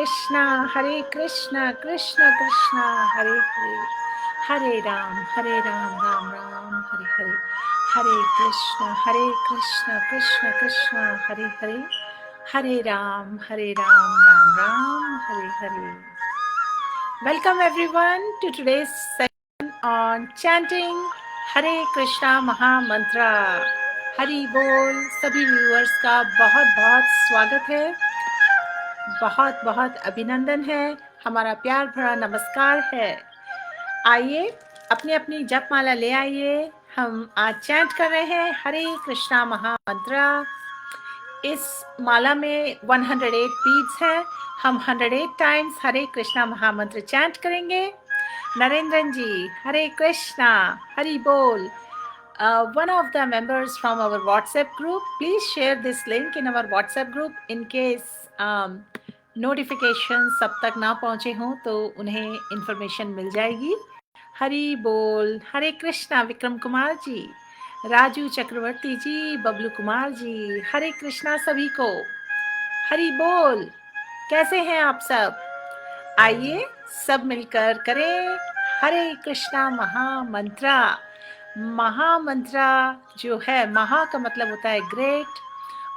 Krishna Krishna Krishna Hare Hare, Hare Ram Ram Ram Hare Hare, Hare Krishna Krishna Krishna Hare Hare, Hare Ram Ram Ram Hare Hare. Welcome everyone to today's session on chanting हरे कृष्णा महामंत्र. हरि बोल. सभी viewers का बहुत बहुत स्वागत है, बहुत बहुत अभिनंदन है, हमारा प्यार भरा नमस्कार है. आइए अपनी अपनी जपमाला ले आइए. हम आज चैंट कर रहे हैं हरे कृष्णा महामंत्र. इस माला में 108 बीड्स हैं. हम 108 टाइम्स हरे कृष्णा महामंत्र चैंट करेंगे. नरेंद्रन जी, हरे कृष्णा, हरि बोल. One of the members from our WhatsApp group, please share this link in our WhatsApp group in case notification सब तक ना पहुंचे हों तो उन्हें इंफॉर्मेशन मिल जाएगी. हरि बोल. हरे कृष्णा. विक्रम कुमार जी, राजू चक्रवर्ती जी, बबलू कुमार जी, हरे कृष्णा सभी को. हरि बोल. कैसे हैं आप सब? आइए सब मिलकर करें हरे कृष्णा महामंत्र. महामंत्र जो है, महा का मतलब होता है ग्रेट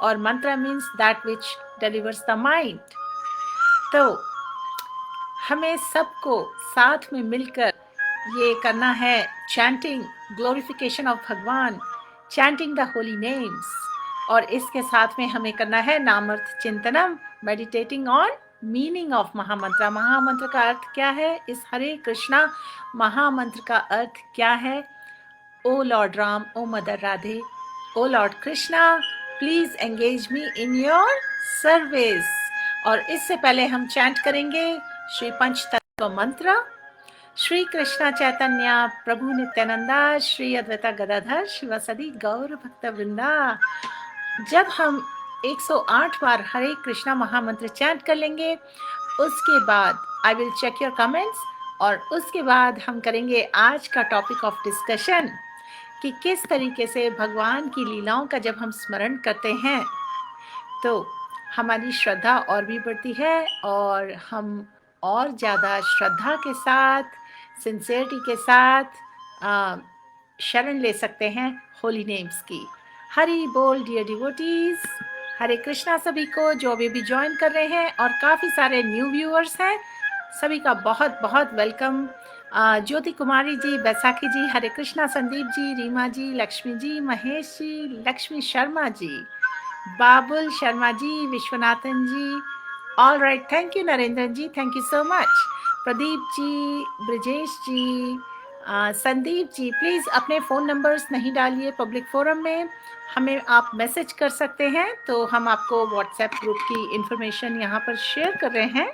और मंत्र means that which delivers the mind. तो हमें सबको साथ में मिलकर ये करना है चैंटिंग ग्लोरिफिकेशन ऑफ भगवान, चैंटिंग द होली नेम्स. और इसके साथ में हमें करना है नामार्थ चिंतनम, मेडिटेटिंग ऑन मीनिंग ऑफ महामंत्र. महामंत्र का अर्थ क्या है? इस हरे कृष्णा महामंत्र का अर्थ क्या है? O lord Ram, O mother Radhe, O lord Krishna, please engage me in your service. और इससे पहले हम चैंट करेंगे श्री पंचतत्व मंत्र. श्री कृष्णा चैतन्य प्रभु नित्यानंदा श्री अद्वैता गदाधर शिवासदि गौर भक्त वृंदा. जब हम 108 बार हरे कृष्णा महामंत्र चैंट कर लेंगे, उसके बाद I will check your comments और उसके बाद हम करेंगे आज का टॉपिक ऑफ डिस्कशन कि किस तरीके से भगवान की लीलाओं का जब हम स्मरण करते हैं तो हमारी श्रद्धा और भी बढ़ती है और हम और ज़्यादा श्रद्धा के साथ, सिंसियरिटी के साथ शरण ले सकते हैं होली नेम्स की. हरि बोल डियर डिवोटीज. हरे कृष्णा सभी को जो अभी भी ज्वाइन कर रहे हैं और काफ़ी सारे न्यू व्यूअर्स हैं, सभी का बहुत बहुत welcome. Jyoti Kumari ji, Baisakhi ji, Hare Krishna. Sandeep ji, Reema ji, Lakshmi ji, Mahesh ji, Lakshmi Sharma ji, Babul Sharma ji, Vishwanathan ji. All right, thank you Narendra ji, thank you so much. Pradeep ji, Brajesh ji, Sandeep ji, please अपने फ़ोन नंबर्स नहीं डालिए पब्लिक फोरम में, हमें आप मैसेज कर सकते हैं तो हम आपको व्हाट्सएप ग्रुप की इन्फॉर्मेशन यहाँ पर शेयर कर रहे हैं.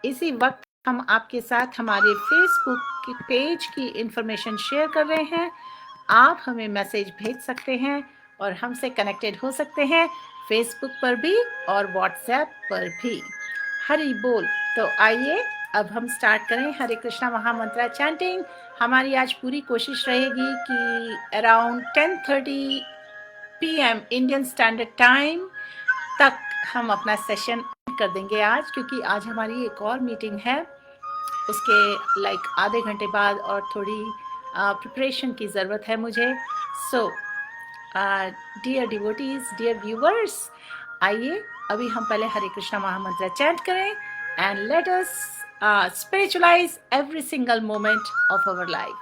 इसी वक्त हम आपके साथ हमारे फेसबुक की पेज की इन्फॉर्मेशन शेयर कर रहे हैं. आप हमें मैसेज भेज सकते हैं और हमसे कनेक्टेड हो सकते हैं फेसबुक पर भी और व्हाट्सएप पर भी. हरि बोल. तो आइए अब हम स्टार्ट करें हरे कृष्णा महामंत्र चैंटिंग. हमारी आज पूरी कोशिश रहेगी कि around 10:30 PM Indian standard time तक हम अपना सेशन कर देंगे आज, क्योंकि आज हमारी एक और मीटिंग है, उसके आधे घंटे बाद और थोड़ी प्रिपरेशन की ज़रूरत है मुझे. So dear devotees, dear viewers, आइए अभी हम पहले हरे कृष्णा महामंत्र चैंट करें and let us spiritualize every single moment of our life.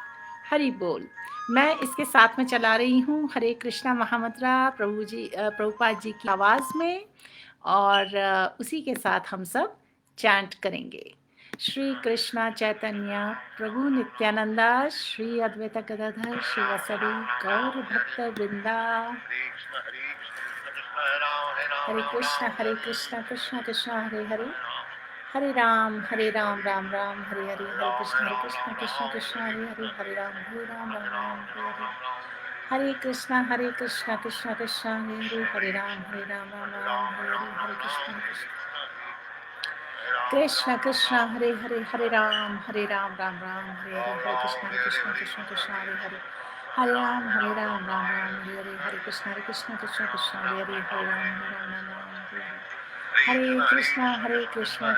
Hari बोल. मैं इसके साथ में चला रही हूँ हरे कृष्णा महामंत्र प्रभुपाद जी की आवाज़ में, और उसी के साथ हम सब चैंट करेंगे. श्री कृष्णा चैतन्य प्रभु नित्यानंदा श्री अद्वैता गदाधर शिवासदि गौर भक्त वृंदा. हरे कृष्णा कृष्ण कृष्ण हरे हरे, हरे राम राम राम हरे हरे, हरे कृष्ण कृष्ण कृष्ण हरे हरे, हरे राम राम राम हरे हरे, हरे कृष्ण कृष्ण कृष्ण हरे हरे, हरे राम राम राम हरे हरे, हरे कृष्ण कृष्ण हरे हरे, हरे राम राम राम हरे हरे, हरे कृष्ण कृष्ण हरे हरे, हरे राम राम राम हरे हरे, हरे कृष्ण कृष्ण कृष्ण हरे हरे, हरे Ram Ram Ram Hare Hare, Hare Krishna Krishna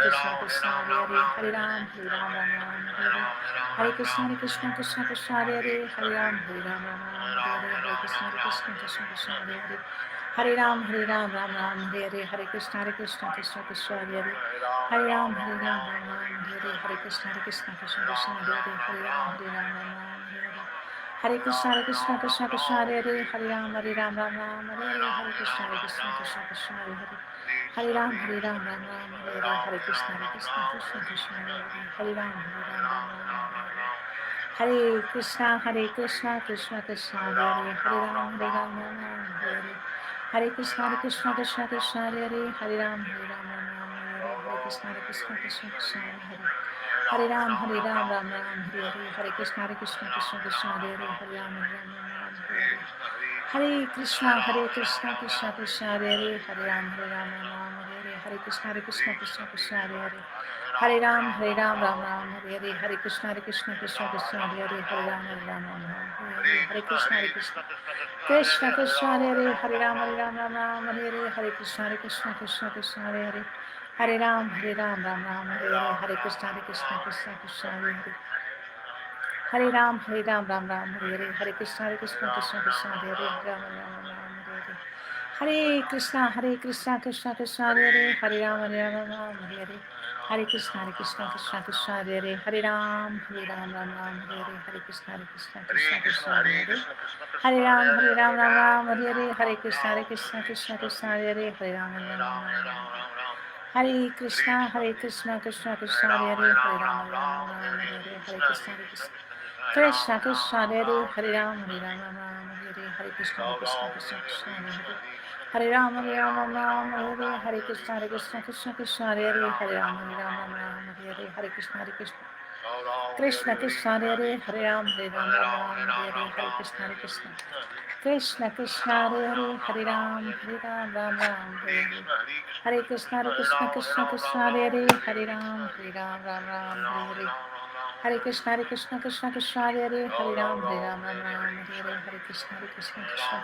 Krishna Hare Hare Hare Ram Ram Ram Hare Hare Hare Krishna Krishna Krishna Hare Hare Hare Ram Ram Ram Hare Hare Hare Krishna Krishna Hare Hare Hare Ram Ram Ram Hare Hare Hare Krishna Krishna Krishna Hare Hare Hare Ram Ram Ram Hare Hare Hare Krishna Krishna Krishna Hare Hare Hare Ram Ram Ram Hare Hare Hare Krishna Krishna Hare Hare Hare Ram Ram Hare Hare Hare Krishna Krishna Hare Hare Hare Ram Ram Ram Hare Hare Hare Krishna Krishna Hare Hare Hare Ram Ram Hare Hare Hare Krishna Krishna Hare Hare Hare Ram Hare Hare Hare Krishna Krishna Hare Hare Hare Ram Hare Hare Krishna Krishna Hare Hare Hare Ram Ram Hare Hare Hare Krishna Krishna Hare Hare Hare Ram Hare Hare Hare Krishna Krishna Hare Hare Hare Ram Ram Hare Hare Hare Krishna Krishna Hare Hare Hare Ram Ram Hare Hare Hare Krishna Krishna Hare Hare Hare Ram Hare Hare Hare Krishna Hare Hare Hare Ram Hare Hare Hare Krishna Krishna Hare Hare Hare Ram Ram Hare Hare Hare Krishna Krishna Hare Hare Hare Ram Ram Hare Hare Hare Krishna Krishna Hare Hare Hare Ram Hare Hare Hare Krishna Krishna Hare Hare Hare Ram Ram Hare Hare Hare Krishna Krishna Hare Hare Hare Ram Ram Hare Hare Hare Krishna Krishna Hare Hare Hare Ram Hare Hare Hare Krishna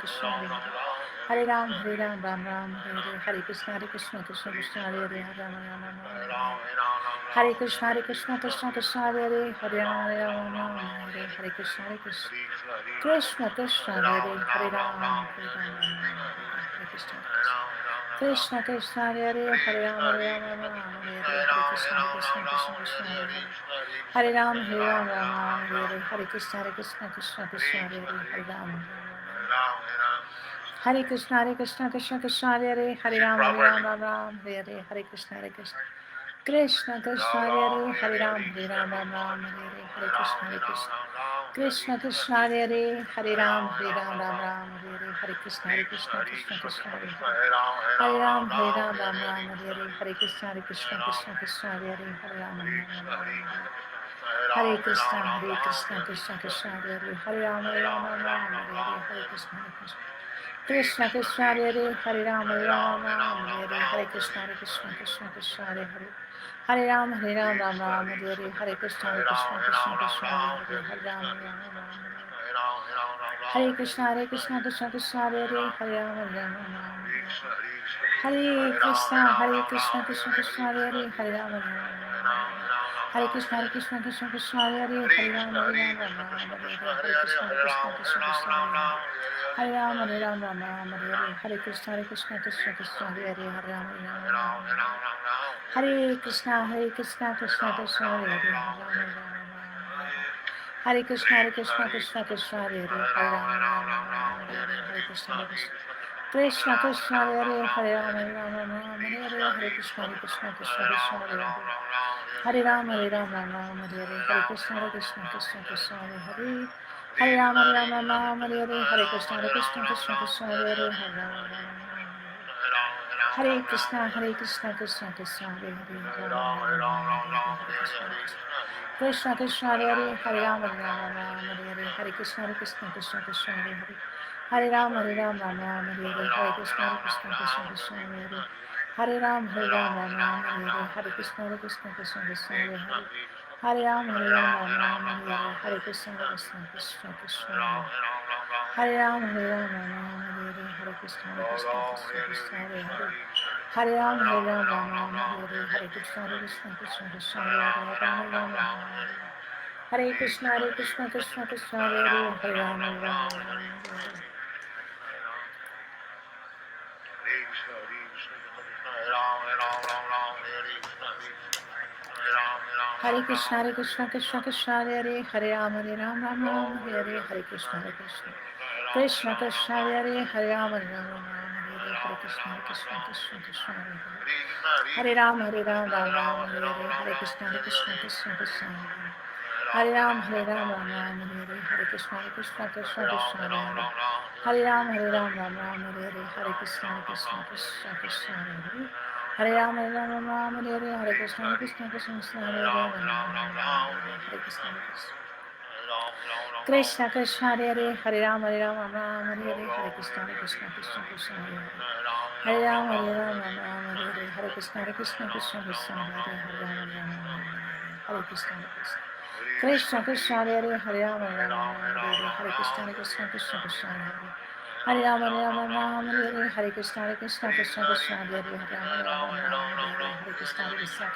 Krishna Hare Hare Hare Ram Hare Krishna Krishna Hare Hare Hare Ram Hare Hare Hare Krishna Hare Hare Hare Ram Hare Hare Hare Krishna Krishna Hare Hare Hare Ram Hare Hare Hare Krishna Hare Hare Hare Ram Hare Hare Hare Krishna Krishna Hare Hare Hare Ram Hare Hare Hare Krishna Hare Hare Hare Ram Ram Hare Hare Hare Krishna Hare Hare Hare Ram Ram Hare Hare Hare Krishna Hare Hare Hare Ram Hare Hare Hare Krishna Krishna Hare Hare Hare Ram Ram Hare Hare Hare Krishna Hare Hare Hare Ram Hare Krishna Hare Hare Hare Ram Hare Krishna Krishna Hare Hare Ram Hare Krishna Hare Hare Hare Ram Hare Krishna Hare Ram Hare Hare Krishna Hare Hare Ram Hare Krishna Hare Hare Hare Ram Hare Hare Hare Krishna Krishna Hare Hare Ram Hare Krishna Hare Hare Hare Ram Hare Hare Krishna Hare Hare Ram Hare Hare Krishna Hare Hare Hare Krishna Hare Hare Ram Hare Krishna Hare Hare Ram Hare Hare Krishna Hare Hare Ram Hare Hare Krishna Hare Hare Krishna Hare Hare Hare Hare Krishna Hare Hare Hare Krishna Hare Hare Hare Hare Krishna Hare Hare Krishna Hare Krishna Hare Krishna Hare Hare Hare Ram Hare Krishna Hare Hare Krishna Hare Krishna Krishna Hare Hare Hare Hare Ram Hare Krishna Hare Ram Hare Krishna Hare Ram Hare Krishna Hare Ram Hare Krishna Hare Krishna Hare Hare Ram, Ram Ram, Hare Hare, Hare Krishna, Krishna Krishna, Hare Ram, Ram Ram, Hare Krishna, Krishna Krishna, Hare Hare, Hare Ram, Ram Ram. Hare Krishna, Krishna Krishna, Hare Hare, Hare Ram, Ram Ram, Hare Hare, Hare Krishna, Krishna Krishna, Hare Hare, Hare Ram, Ram Ram, Hare Krishna, Krishna, Hare Ram, Ram Ram, Hare Hare, Hare Krishna, Krishna, Hare Ram, Ram Ram, Hare Hare, Hare Krishna, Krishna, Hare Ram, Ram Ram, Hare Hare, Hare Krishna, Krishna, Hare Ram, Ram Ram, Hare Hare, Hare Krishna, Krishna, Hare Ram, Hare Krishna, Krishna Krishna, Hare Hare, Hare Ram, Ram Hare Hare, Hare Krishna, Krishna, Hare Ram, Ram Hare Hare, Hare Krishna, Krishna, Hare Ram, Hare Krishna, Krishna Krishna, Hare Hare, Hare Ram, Hare Hare, Hare Krishna, Krishna, Hare Ram, Hare Hare, Hare Krishna, Krishna, Hare Hare, Hare Ram, Hare Krishna, Krishna,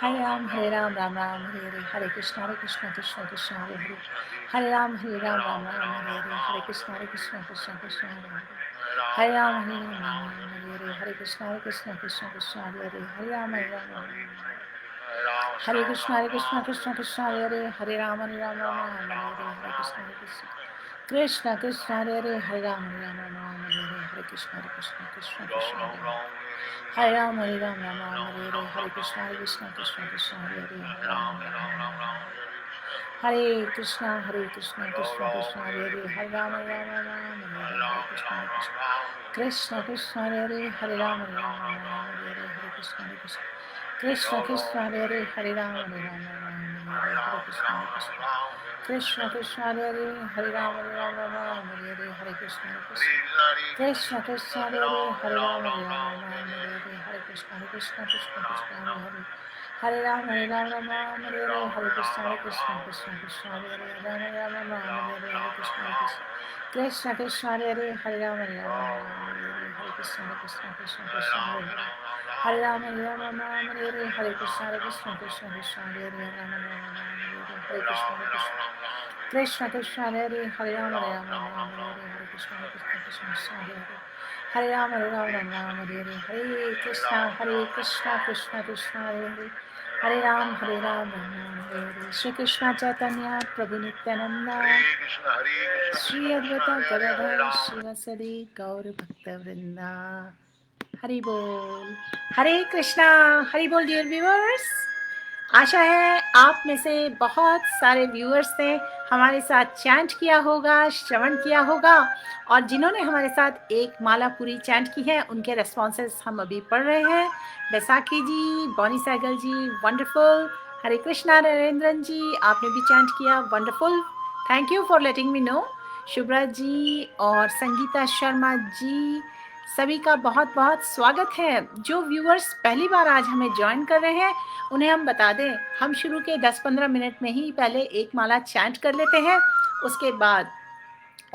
Hare Ram, Ram Ram, Hare Hare, Hare Krishna, Krishna, Hare Hare, Hare Ram, Ram Ram, Hare Hare, Hare Krishna, Krishna, Hare Ram, Hare Hare, Hare Krishna, Krishna, Hare Hare, Hare Ram, Hare Krishna, Krishna, Hare Hare, Hare Ram, Hare Hare, Krishna, Hare Hare, Hare Ram, Hare Hare, Krishna, Hare Ram, Hare Hare, Hare Krishna, Hare Ram, Hare Krishna, Krishna, Hare Hare, Hare Ram, Hare Krishna, Hare Hare, Hare Ram, Hare Krishna, Hare Hare, Hare Ram, Hare Krishna, Hare Hare, Hare Ram, Hare Krishna, Krishna, Hare Hare, Hare Ram, Hare Krishna, Hare Ram, Hare Hare, Hare Krishna, Krishna, Hare Ram, Hare Krishna, Hare Hare, Hare Ram, Hare Krishna, Hare Ram, Hare Krishna, Krishna, Hare Hare, Krishna, Hare Hare, Hare Ram, Hare Krishna, Hare Ram, Hare Hare, Hare Krishna, Krishna, Hare Hare, Hare Ram, Ram Hare Shri Krishna Chaitanya Prabhu Nityananda Shri Advaita Gadadhar Shivasadi Gaur Bhakta Vrinda. Hari Bol. Hare Krishna. Hari Bol, dear viewers. आशा है आप में से बहुत सारे viewers ने हमारे साथ chant किया होगा, श्रवण किया होगा, और जिन्होंने हमारे साथ एक माला पूरी चैंट की है उनके रेस्पॉन्सेस हम अभी पढ़ रहे हैं। Baisakhi ji, Bonnie Saigal ji, wonderful. हरे कृष्णा नरेंद्रन जी, आपने भी चैंट किया, wonderful, thank you for letting me know. Shubhra ji और संगीता शर्मा जी, सभी का बहुत बहुत स्वागत है। जो व्यूअर्स पहली बार आज हमें ज्वाइन कर रहे हैं उन्हें हम बता दें, हम शुरू के 10-15 मिनट में ही पहले एक माला चैंट कर लेते हैं, उसके बाद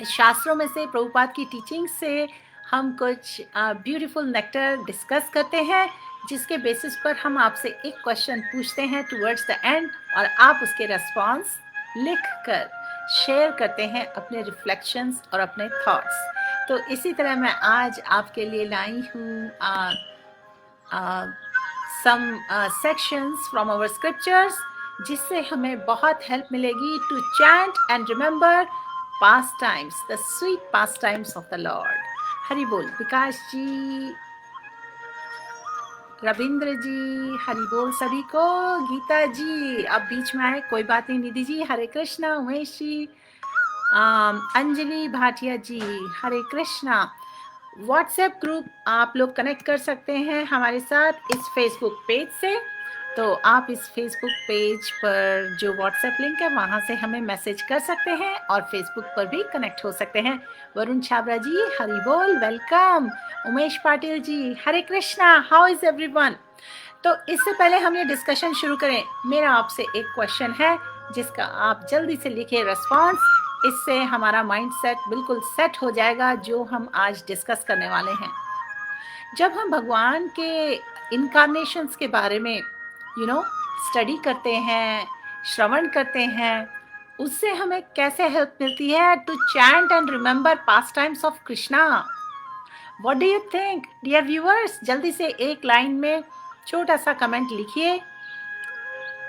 शास्त्रों में से प्रभुपाद की टीचिंग से हम कुछ ब्यूटीफुल नेक्टर डिस्कस करते हैं, जिसके बेसिस पर हम आपसे एक क्वेश्चन पूछते हैं टुवर्ड्स द एंड, और आप उसके रेस्पॉन्स लिख कर शेयर करते हैं अपने रिफ्लेक्शंस और अपने थॉट्स। तो इसी तरह मैं आज आपके लिए लाई हूँ some sections from our scriptures, जिससे हमें बहुत हेल्प मिलेगी to chant and remember pastimes, the sweet pastimes of the Lord. Hari बोल। विकास जी, रविंद्र जी, हरि बोल सभी को। गीता जी अब बीच में आए, कोई बात नहीं। निधि जी, हरे कृष्णा। उमेश जी, अंजलि भाटिया जी, हरे कृष्णा। व्हाट्सएप ग्रुप आप लोग कनेक्ट कर सकते हैं हमारे साथ इस फेसबुक पेज से, तो आप इस फेसबुक पेज पर जो व्हाट्सएप लिंक है वहाँ से हमें मैसेज कर सकते हैं और फेसबुक पर भी कनेक्ट हो सकते हैं। वरुण छाबरा जी, हरि बोल, welcome. Umesh Patil ji, Hare Krishna, how is everyone. तो इससे पहले हम ये डिस्कशन शुरू करें, मेरा आपसे एक क्वेश्चन है जिसका आप जल्दी से लिखिए रेस्पॉन्स। इससे हमारा माइंड सेट बिल्कुल सेट हो जाएगा जो हम आज डिस्कस करने वाले हैं। जब हम भगवान के इनकारनेशंस के बारे में स्टडी करते हैं, श्रवण करते हैं, उससे हमें कैसे हेल्प मिलती है to chant and remember past times of Krishna? What do you think dear viewers? जल्दी से एक लाइन में छोटा सा कमेंट लिखिए।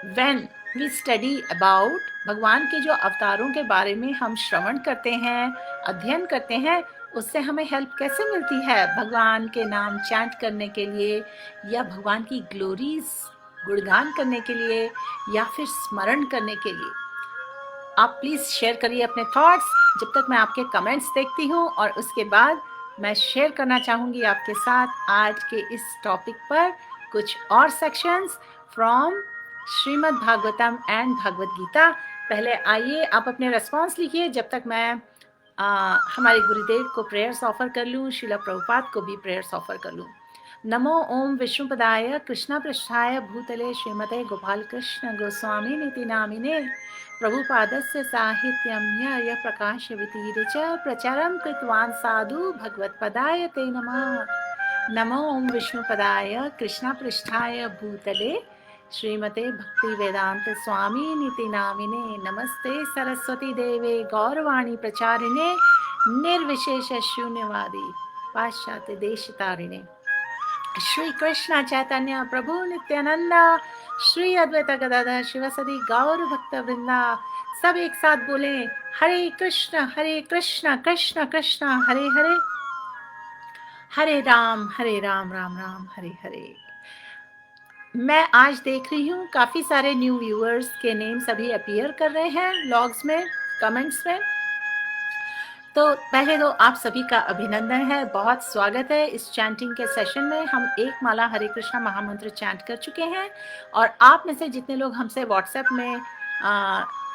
व्हेन वी स्टडी अबाउट भगवान के जो अवतारों के बारे में हम श्रवण करते हैं, अध्ययन करते हैं, उससे हमें हेल्प कैसे मिलती है भगवान के नाम चैंट करने के लिए, या भगवान की ग्लोरीज गुणगान करने के लिए, या फिर स्मरण करने के लिए? आप प्लीज शेयर करिए अपने थॉट्स जब तक मैं आपके कमेंट्स देखती हूँ, और उसके बाद मैं शेयर करना चाहूंगी आपके साथ आज के इस टॉपिक पर कुछ और sections from Srimad Bhagavatam and Bhagavad Gita. पहले आइए आप अपने रेस्पॉन्स लिखिए जब तक मैं हमारे गुरुदेव को प्रेयर्स ऑफर कर लूँ, शिला प्रभुपाद को भी प्रेयर्स ऑफर कर लूँ। नमो ओम विष्णुपदाय कृष्ण पृष्ठाय भूतले श्रीमते गोपाल कृष्ण गोस्वामी नीति नामिने प्रभुपादस्य साहित्यं न्याय प्रकाश वितीर च प्रचारं कृतवान् साधु भगवत्पदाय ते नमः। नमो ओम विष्णुपदाय कृष्ण पृष्ठाय भूतले श्रीमते भक्ति वेदांत स्वामी नीति नामिने नमस्ते सरस्वती देवे गौरवाणी प्रचारिणे निर्विशेष शून्यवादी पाश्चात्य देश तारिणे श्री कृष्ण चैतन्य प्रभु नित्यानंद श्री अद्वैत गदाधर शिवसदी गौर भक्त वृंदा। सब एक साथ बोले हरे कृष्ण कृष्ण कृष्ण हरे हरे, हरे राम राम राम हरे हरे। मैं आज देख रही हूँ काफी सारे न्यू व्यूअर्स के नेम्स अभी अपीयर कर रहे हैं लॉग्स में, कमेंट्स में। तो पहले तो आप सभी का अभिनंदन है, बहुत स्वागत है इस चैंटिंग के सेशन में। हम एक माला हरे कृष्णा महामंत्र चैंट कर चुके हैं, और आप में से जितने लोग हमसे व्हाट्सएप में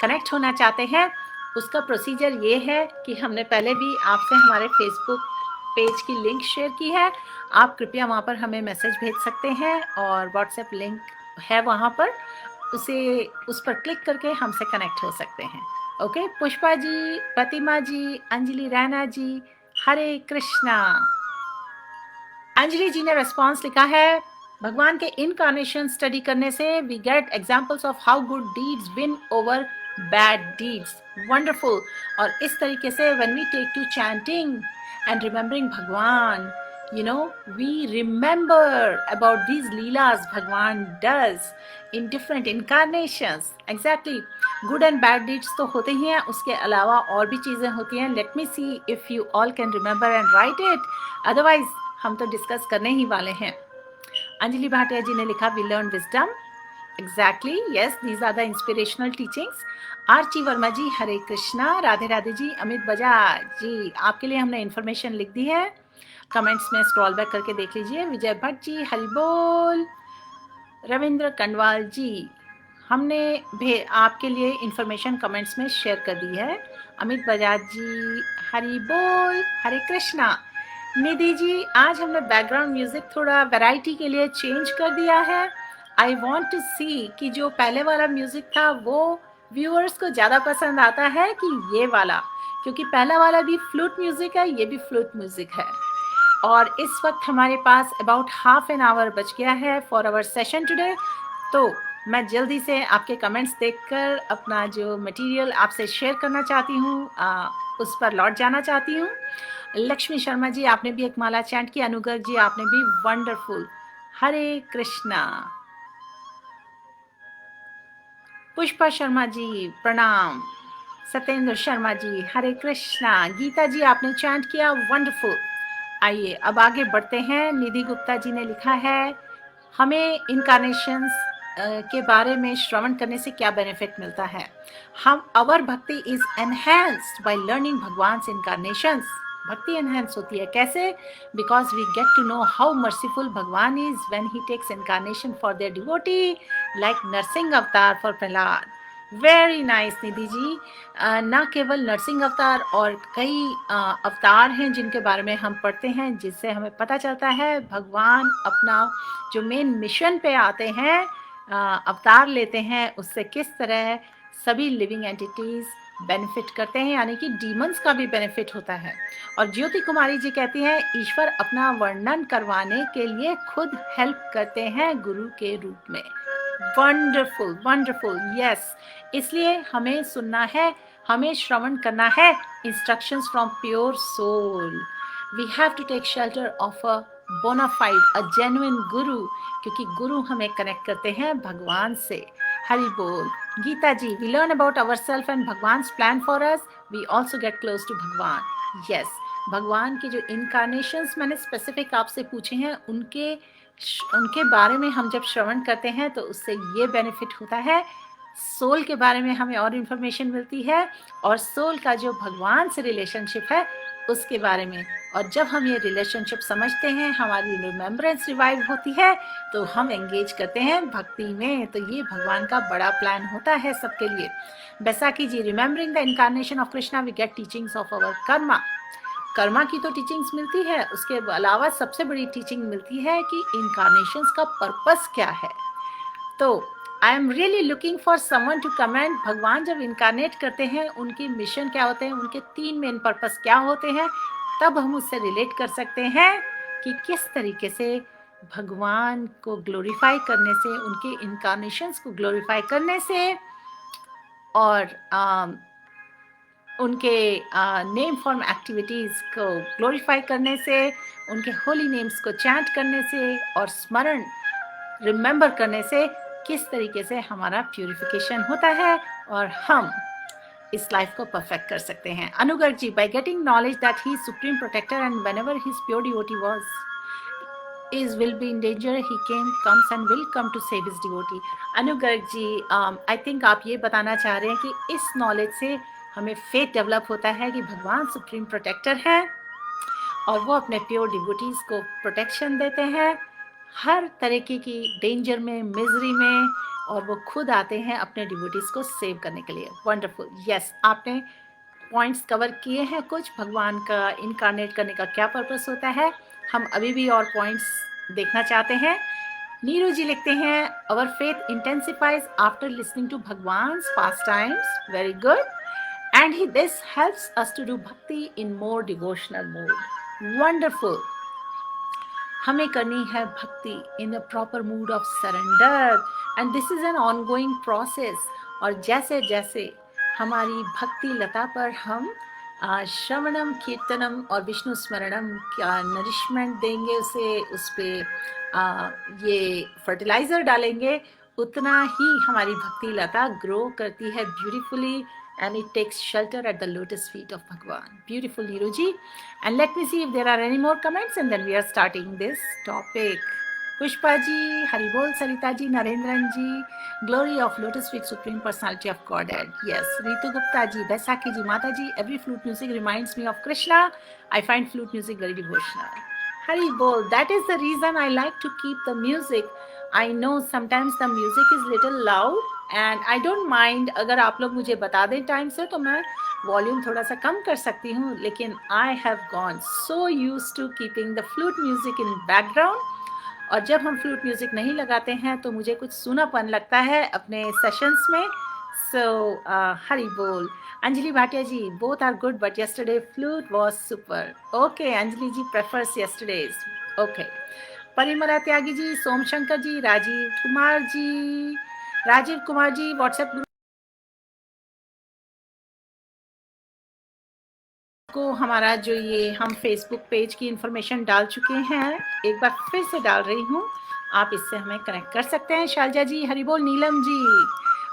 कनेक्ट होना चाहते हैं, उसका प्रोसीजर ये है कि हमने पहले भी आपसे हमारे फेसबुक पेज की लिंक शेयर की है। आप कृपया वहाँ पर हमें मैसेज भेज सकते हैं, और व्हाट्सएप लिंक है वहाँ पर, उस पर क्लिक करके हमसे कनेक्ट हो सकते हैं। ओके, पुष्पा जी, प्रतिमा जी, अंजलि रैना जी, हरे कृष्णा। अंजलि जी ने रेस्पॉन्स लिखा है, भगवान के इनकारनेशन स्टडी करने से we get examples of how good deeds win over bad deeds. Wonderful. और इस तरीके से when we take to chanting and remembering Bhagwan, we remember about these leelas Bhagwan does in different incarnations. Exactly. Good and bad deeds तो होते ही हैं, उसके अलावा और भी चीजें होती हैं। Let me see if you all can remember and write it. Otherwise हम तो डिस्कस करने ही वाले हैं। अंजलि भाटिया जी ने लिखा we learn wisdom. Exactly. Yes, these are the inspirational teachings. आरची वर्मा जी हरे कृष्णा, राधे राधे जी, अमित बजाज जी आपके लिए हमने इन्फॉर्मेशन लिख दी है, कमेंट्स में स्क्रॉल बैक करके देख लीजिए। विजय भट्ट जी हरि बोल। रविंद्र कंडवाल जी, हमने आपके लिए इंफॉर्मेशन कमेंट्स में शेयर कर दी है। अमित बजाज जी हरि बोल, हरे कृष्णा। निधि जी, आज हमने बैकग्राउंड म्यूजिक थोड़ा वैरायटी के लिए चेंज कर दिया है। आई वॉन्ट टू सी कि जो पहले वाला म्यूजिक था वो व्यूअर्स को ज़्यादा पसंद आता है कि ये वाला, क्योंकि पहला वाला भी फ्लूट म्यूजिक है, ये भी फ्लूट म्यूजिक है। और इस वक्त हमारे पास अबाउट हाफ एन आवर बच गया है फॉर आवर सेशन टुडे। तो मैं जल्दी से आपके कमेंट्स देखकर अपना जो मटेरियल आपसे शेयर करना चाहती हूँ, उस पर लौट जाना चाहती हूँ। लक्ष्मी शर्मा जी, आपने भी एक माला चैंट की। अनुगर जी, आपने भी वंडरफुल। हरे कृष्णा। पुष्पा शर्मा जी प्रणाम। सत्येंद्र शर्मा जी हरे कृष्णा। गीता जी, आपने चैंट किया, वंडरफुल। आइए अब आगे बढ़ते हैं। निधि गुप्ता जी ने लिखा है, हमें इनकारनेशंस के बारे में श्रवण करने से क्या बेनिफिट मिलता है? हम our bhakti is enhanced by learning Bhagwan's incarnations. भक्ति एनहेंस होती है कैसे? Because we get to know how merciful Bhagwan is when he takes incarnation for their devotee, like Narsingh avatar for Prahlad. Very nice Nidhi ji. न केवल नरसिंह अवतार और कई अवतार हैं जिनके बारे में हम पढ़ते हैं, जिससे हमें पता चलता है भगवान अपना जो मेन मिशन पे आते हैं, अवतार लेते हैं, उससे किस तरह सभी लिविंग एंटिटीज बेनिफिट करते हैं, यानी कि डीमंस का भी बेनिफिट होता है। और ज्योति कुमारी जी कहती हैं ईश्वर अपना वर्णन करवाने के लिए खुद हेल्प करते हैं गुरु के रूप में। Wonderful wonderful, yes. इसलिए हमें सुनना है, हमें श्रवण करना है instructions from pure soul. We have to take shelter of a bonafide, a genuine guru, क्योंकि गुरु हमें कनेक्ट करते हैं भगवान से। हरि बोल। Geeta ji, we learn about ourselves and Bhagwan's plan for us, we also get close to Bhagwan. Yes, भगवान के जो इनकारनेशंस मैंने स्पेसिफिक आपसे पूछे हैं, उनके बारे में हम जब श्रवण करते हैं तो उससे ये बेनिफिट होता है, सोल के बारे में हमें और इन्फॉर्मेशन मिलती है, और सोल का जो भगवान से रिलेशनशिप है उसके बारे में। और जब हम ये रिलेशनशिप समझते हैं, हमारी रिमेम्बरेंस रिवाइव होती है, तो हम एंगेज करते हैं भक्ति में। तो ये भगवान का बड़ा प्लान होता है सबके लिए। Baisakhi ji, remembering the incarnation of Krishna we get teachings of our karma. कर्मा की तो टीचिंग्स मिलती है, उसके अलावा सबसे बड़ी टीचिंग मिलती है कि इनकारनेशंस का पर्पस क्या है। तो I am really looking for someone to comment, भगवान जब इनकारनेट करते हैं उनकी मिशन क्या होते हैं, उनके 3 मेन पर्पस क्या होते हैं, तब हम उससे रिलेट कर सकते हैं कि किस तरीके से भगवान को ग्लोरीफाई करने से, उनके इनकारनेशंस को ग्लोरीफाई करने से, और उनके नेम फॉर्म एक्टिविटीज़ को ग्लोरीफाई करने से, उनके होली नेम्स को चैंट करने से और स्मरण रिमेंबर करने से किस तरीके से हमारा प्यूरिफिकेशन होता है और हम इस लाइफ को परफेक्ट कर सकते हैं। Anugarg ji, by getting knowledge that he is supreme protector and whenever his pure devotee is will be in danger, he comes and will come to save his devotee. Anugarg ji, I think आप ये बताना चाह रहे हैं कि इस नॉलेज से हमें फेथ डेवलप होता है कि भगवान सुप्रीम प्रोटेक्टर हैं और वो अपने प्योर डिवोटीज को प्रोटेक्शन देते हैं हर तरीके की डेंजर में, मिजरी में, और वो खुद आते हैं अपने डिवोटीज को सेव करने के लिए। वंडरफुल, यस, आपने पॉइंट्स कवर किए हैं कुछ, भगवान का इनकारनेट करने का क्या पर्पस होता है। हम अभी भी और पॉइंट्स देखना चाहते हैं। नीरू जी लिखते हैं, our faith intensifies after listening to Bhagwan's pastimes, very good, and this helps us to do bhakti in more devotional mode. Wonderful, हमें करनी है bhakti in a proper mood of surrender, and this is an ongoing process. और जैसे जैसे हमारी भक्ति लता पर हम श्रवणम, कीर्तनम और विष्णु स्मरणम का नरिशमेंट देंगे, उसे उस पर ये फर्टिलाइज़र डालेंगे, उतना ही हमारी भक्ति लता ग्रो करती है beautifully, and it takes shelter at the lotus feet of Bhagwan. Beautiful, Niruji. And let me see if there are any more comments, and then we are starting this topic. Pushpa ji, Haribol, Sarita ji, Narendran ji, glory of lotus feet, supreme personality of Godhead. Yes, Ritu Gupta ji, Baisakhi ji, Mata ji, every flute music reminds me of Krishna. I find flute music very devotional. Haribol, that is the reason I like to keep the music. I know sometimes the music is little loud, and I don't mind, अगर आप लोग मुझे बता दें time से तो मैं volume थोड़ा सा कम कर सकती हूँ, लेकिन I have gone so use to keeping the flute music in background, और जब हम फ्लूट म्यूजिक नहीं लगाते हैं तो मुझे कुछ सूनापन लगता है अपने सेशंस में। सो हरि बोल। Anjali Bhatia ji, both are good but yesterday flute was super. Okay, Anjali ji prefers yesterday's. Okay. Parimala Tyagi ji, Somshankar ji, Rajeev Kumar ji WhatsApp group को हमारा जो ये हम फेसबुक पेज की इंफॉर्मेशन डाल चुके हैं, एक बार फिर से डाल रही हूँ, आप इससे हमें कनेक्ट कर सकते हैं। शालजा जी, हरिबोल। नीलम जी,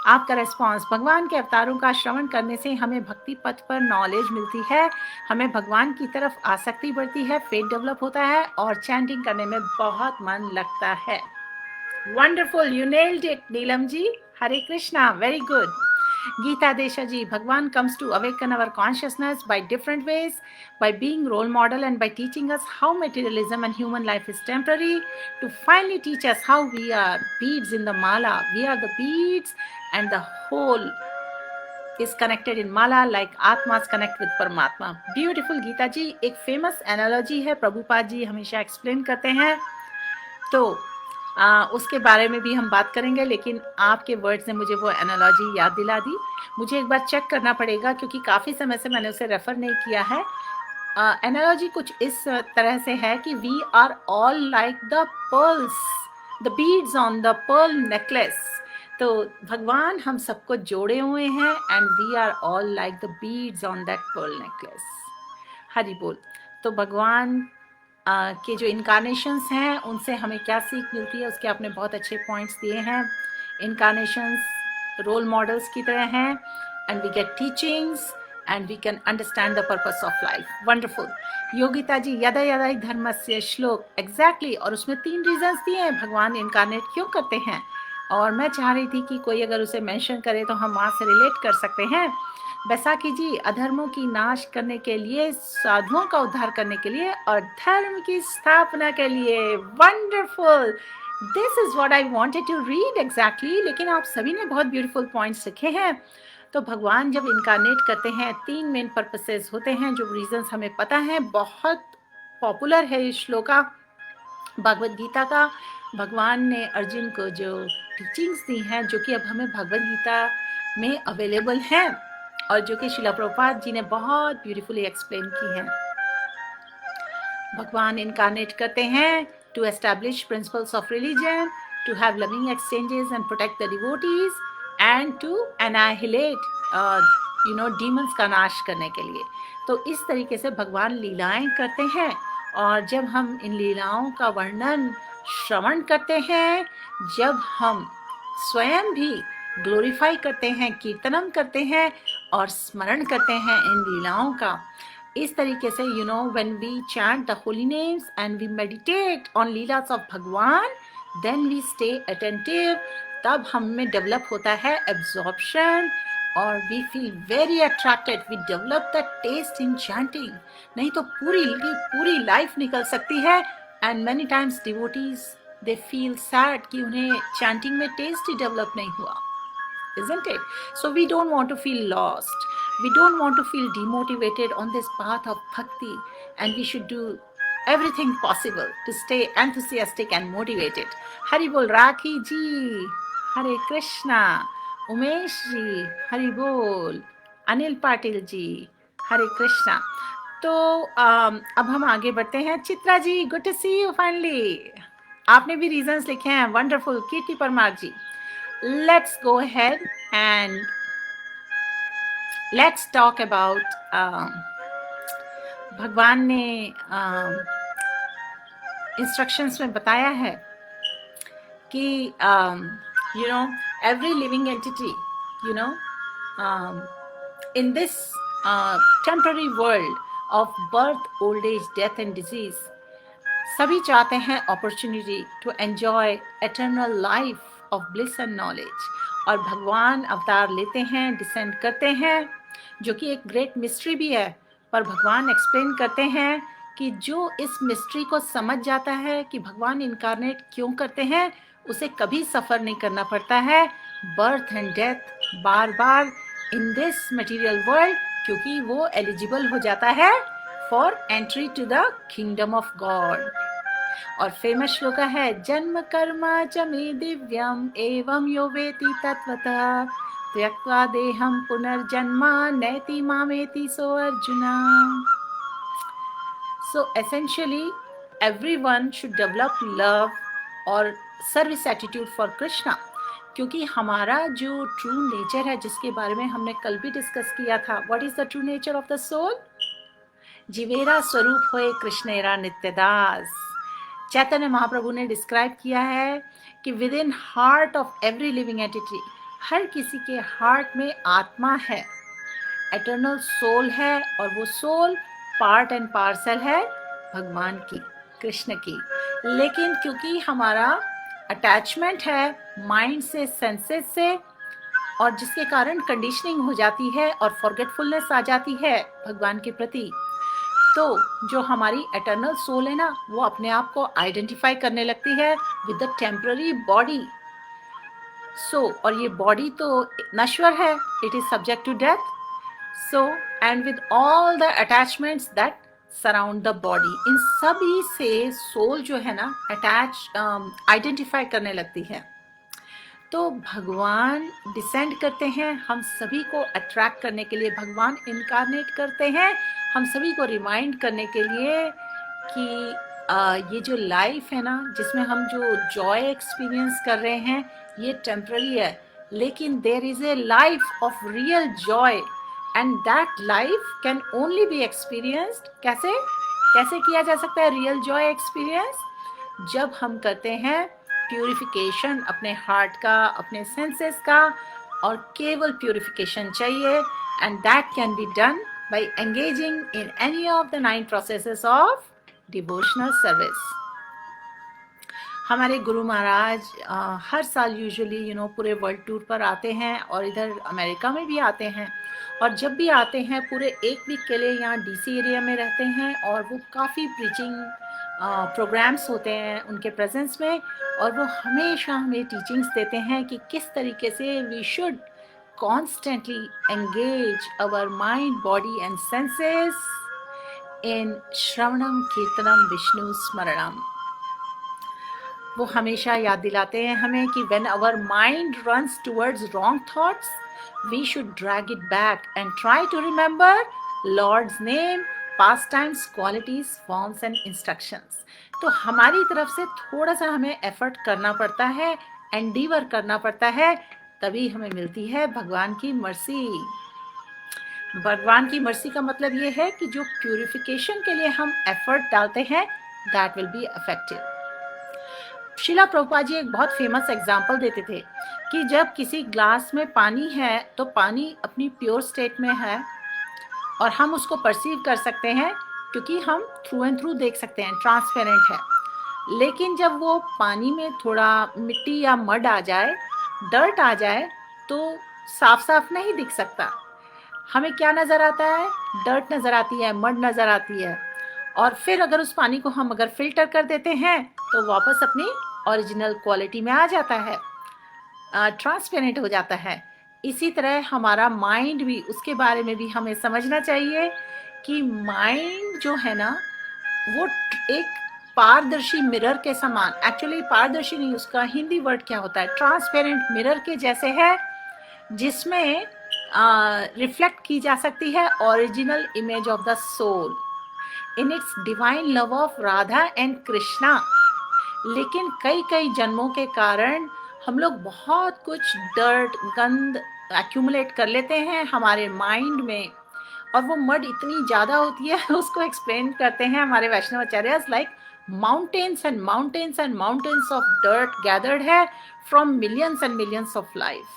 आपका रेस्पॉन्स, भगवान के अवतारों का श्रवण करने से हमें भक्ति पथ पर नॉलेज मिलती है, हमें भगवान की तरफ आसक्ति बढ़ती है, फेथ डेवलप होता है और चैंटिंग करने में बहुत मन लगता है। Wonderful, you nailed it Neelam ji. Hare Krishna, very good. Geeta Desha ji, Bhagwan comes to awaken our consciousness by different ways, by being role model and by teaching us how materialism and human life is temporary, to finally teach us how we are beads in the mala. We are the beads and the whole is connected in mala like Atmas connect with Paramatma. Beautiful Geeta ji, एक famous analogy है, प्रभुपाद जी हमेशा explain करते हैं। तो उसके बारे में भी हम बात करेंगे, लेकिन आपके वर्ड्स ने मुझे वो एनालॉजी याद दिला दी। मुझे एक बार चेक करना पड़ेगा क्योंकि काफ़ी समय से मैंने उसे रेफ़र नहीं किया है। एनालॉजी कुछ इस तरह से है कि we are all like the pearls, the beads on the pearl necklace. तो भगवान हम सबको जोड़े हुए हैं and we are all like the beads on that pearl necklace. Hari बोल। तो भगवान के जो इनकारनेशंस हैं उनसे हमें क्या सीख मिलती है, उसके आपने बहुत अच्छे पॉइंट्स दिए हैं। इनकारनेशंस रोल मॉडल्स की तरह हैं and we get teachings and we can understand the purpose of life. Wonderful. Yogita ji, यदा यदा ही धर्मस्य श्लोक, एग्जैक्टली। और उसमें 3 रीजंस दिए हैं भगवान इनकारनेट क्यों करते हैं, और मैं चाह रही थी कि कोई अगर उसे मेंशन करे तो हम वहाँ से रिलेट कर सकते हैं। बैसाखी जी, अधर्मों की नाश करने के लिए, साधुओं का उद्धार करने के लिए और धर्म की स्थापना के लिए। Wonderful, this is what I wanted to read exactly. लेकिन आप सभी ने बहुत ब्यूटीफुल पॉइंट्स लिखे हैं। तो भगवान जब इनकारनेट करते हैं 3 मेन पर्पसेस होते हैं, जो रीजंस हमें पता है। बहुत पॉपुलर है ये श्लोका भगवद गीता का। भगवान ने अर्जुन को जो टीचिंग्स दी हैं, जो कि अब हमें भगवद गीता में अवेलेबल हैं और जो कि शिला प्रभुपाद जी ने बहुत ब्यूटीफुली एक्सप्लेन की हैं। भगवान इनकारनेट करते हैं to establish principles of religion, to have loving exchanges and protect the devotees and to annihilate demons का नाश करने के लिए। तो इस तरीके से भगवान लीलाएं करते हैं, और जब हम इन लीलाओं का वर्णन श्रवण करते हैं, जब हम स्वयं भी ग्लोरीफाई करते हैं, कीर्तनम करते हैं और स्मरण करते हैं इन लीलाओं का, इस तरीके से when we chant the holy names and we meditate on leelas of Bhagwan, then we stay attentive. तब हम में डेवलप होता है एब्जॉर्प्शन और we feel very attracted, we develop the taste in chanting. नहीं तो पूरी लाइफ निकल सकती है and many times devotees they feel sad कि उन्हें चैंटिंग में टेस्ट ही डेवलप नहीं हुआ, isn't it? So we don't want to feel lost. We don't want to feel demotivated on this path of bhakti, and we should do everything possible to stay enthusiastic and motivated. Hari bol Rakhi ji, Hare Krishna, Umesh ji, Hari bol, Anil Patil ji, Hare Krishna. तो अब हम आगे बढ़ते हैं। Chitra ji, good to see you finally. आपने भी reasons लिखे हैं, wonderful. Kirti Parmar ji, let's go ahead and let's talk about भगवान ने इंस्ट्रक्शंस में बताया है कि every living entity in this temporary world of birth, old age, death and disease, सभी चाहते हैं opportunity to enjoy eternal life of bliss and knowledge. और भगवान अवतार लेते हैं, डिसेंड करते हैं, जो कि एक ग्रेट मिस्ट्री भी है। पर भगवान एक्सप्लेन करते हैं कि जो इस मिस्ट्री को समझ जाता है कि भगवान इनकारनेट क्यों करते हैं, उसे कभी सफ़र नहीं करना पड़ता है बर्थ एंड डेथ बार बार इन दिस मटेरियल वर्ल्ड, क्योंकि वो एलिजिबल हो जाता है for entry to the kingdom of God. और फेमस श्लोक है, जन्म कर्मा च मे दिव्यम एवं यो वेति तत्वतः त्यक्त्वा देहम पुनर्जन्मा नैति मामेति सो arjuna. So essentially everyone should develop love और service attitude for Krishna, क्योंकि हमारा जो ट्रू नेचर है, जिसके बारे में हमने कल भी डिस्कस किया था, what is the true nature of the soul? जीवेरा स्वरूप होए कृष्णेरा नित्यदास। चैतन्य महाप्रभु ने डिस्क्राइब किया है कि within heart of every living entity, हर किसी के हार्ट में आत्मा है, एटर्नल सोल है, और वो सोल पार्ट एंड पार्सल है भगवान की, कृष्ण की। लेकिन क्योंकि हमारा अटैचमेंट है माइंड से, सेंसेस से, और जिसके कारण कंडीशनिंग हो जाती है और फॉरगेटफुलनेस आ जाती है भगवान के प्रति, तो जो हमारी एटर्नल सोल है ना, वो अपने आप को आइडेंटिफाई करने लगती है विद द टेम्पररी बॉडी। और ये बॉडी तो नश्वर है, it is subject to death. So, and with all the attachments that surround the body, इन सभी से सोल जो है ना अटैच आइडेंटिफाई करने लगती है। तो भगवान डिसेंड करते हैं हम सभी को अट्रैक्ट करने के लिए, भगवान इनकारनेट करते हैं हम सभी को रिमाइंड करने के लिए कि ये जो लाइफ है ना, जिसमें हम जो जॉय एक्सपीरियंस कर रहे हैं, ये टेम्पररी है, लेकिन there is a life of real joy and that life can only be experienced. कैसे कैसे किया जा सकता है रियल जॉय एक्सपीरियंस? जब हम करते हैं प्यूरिफिकेशन अपने हार्ट का, अपने सेंसेस का, और केवल प्यूरिफिकेशन चाहिए, and that can be done by engaging in any of the 9 processes of devotional service. हमारे गुरु महाराज हर साल यूजुअली पूरे वर्ल्ड टूर पर आते हैं और इधर अमेरिका में भी आते हैं, और जब भी आते हैं पूरे एक वीक के लिए यहाँ डीसी एरिया में रहते हैं, और वो काफ़ी प्रीचिंग प्रोग्राम्स होते हैं उनके प्रेजेंस में, और वो हमेशा हमें टीचिंग्स देते हैं कि किस तरीके से we should constantly engage our mind, body and senses in Shravanam, Kirtanam, Vishnu Smaranam. वो हमेशा याद दिलाते हैं हमें कि when our mind runs towards wrong thoughts, we should drag it back and try to remember Lord's name, pastimes, qualities, forms and instructions. तो हमारी तरफ से थोड़ा सा हमें एफर्ट करना पड़ता है, एंडीवर करना पड़ता है, तभी हमें मिलती है भगवान की मर्सी। भगवान की मर्सी का मतलब ये है कि जो प्यूरिफिकेशन के लिए हम एफर्ट डालते हैं, दैट विल बी इफेक्टिव। शिला प्रभुपाद जी एक बहुत फेमस एग्जाम्पल देते थे कि जब किसी ग्लास में पानी है तो पानी अपनी प्योर स्टेट में है और हम उसको परसीव कर सकते हैं क्योंकि हम थ्रू एंड थ्रू देख सकते हैं, ट्रांसपेरेंट है। लेकिन जब वो पानी में थोड़ा मिट्टी या मड आ जाए, डर्ट आ जाए, तो साफ साफ नहीं दिख सकता। हमें क्या नज़र आता है? डर्ट नज़र आती है, मड नज़र आती है। और फिर अगर उस पानी को हम अगर फिल्टर कर देते हैं तो वापस अपनी ओरिजिनल क्वालिटी में आ जाता है, ट्रांसपेरेंट हो जाता है। इसी तरह हमारा माइंड भी, उसके बारे में भी हमें समझना चाहिए कि माइंड जो है ना वो एक पारदर्शी मिरर के समान, एक्चुअली पारदर्शी नहीं, उसका हिंदी वर्ड क्या होता है, ट्रांसपेरेंट मिरर के जैसे है, जिसमें रिफ्लेक्ट की जा सकती है original image of the soul in its divine love of Radha and Krishna. लेकिन कई कई जन्मों के कारण हम लोग बहुत कुछ डर्ट, गंद एक्यूमुलेट कर लेते हैं हमारे माइंड में, और वो मड इतनी ज़्यादा होती है, उसको एक्सप्लेन करते हैं हमारे Vaishnava acharyas like mountains and mountains and mountains of dirt gathered है from millions and millions of life।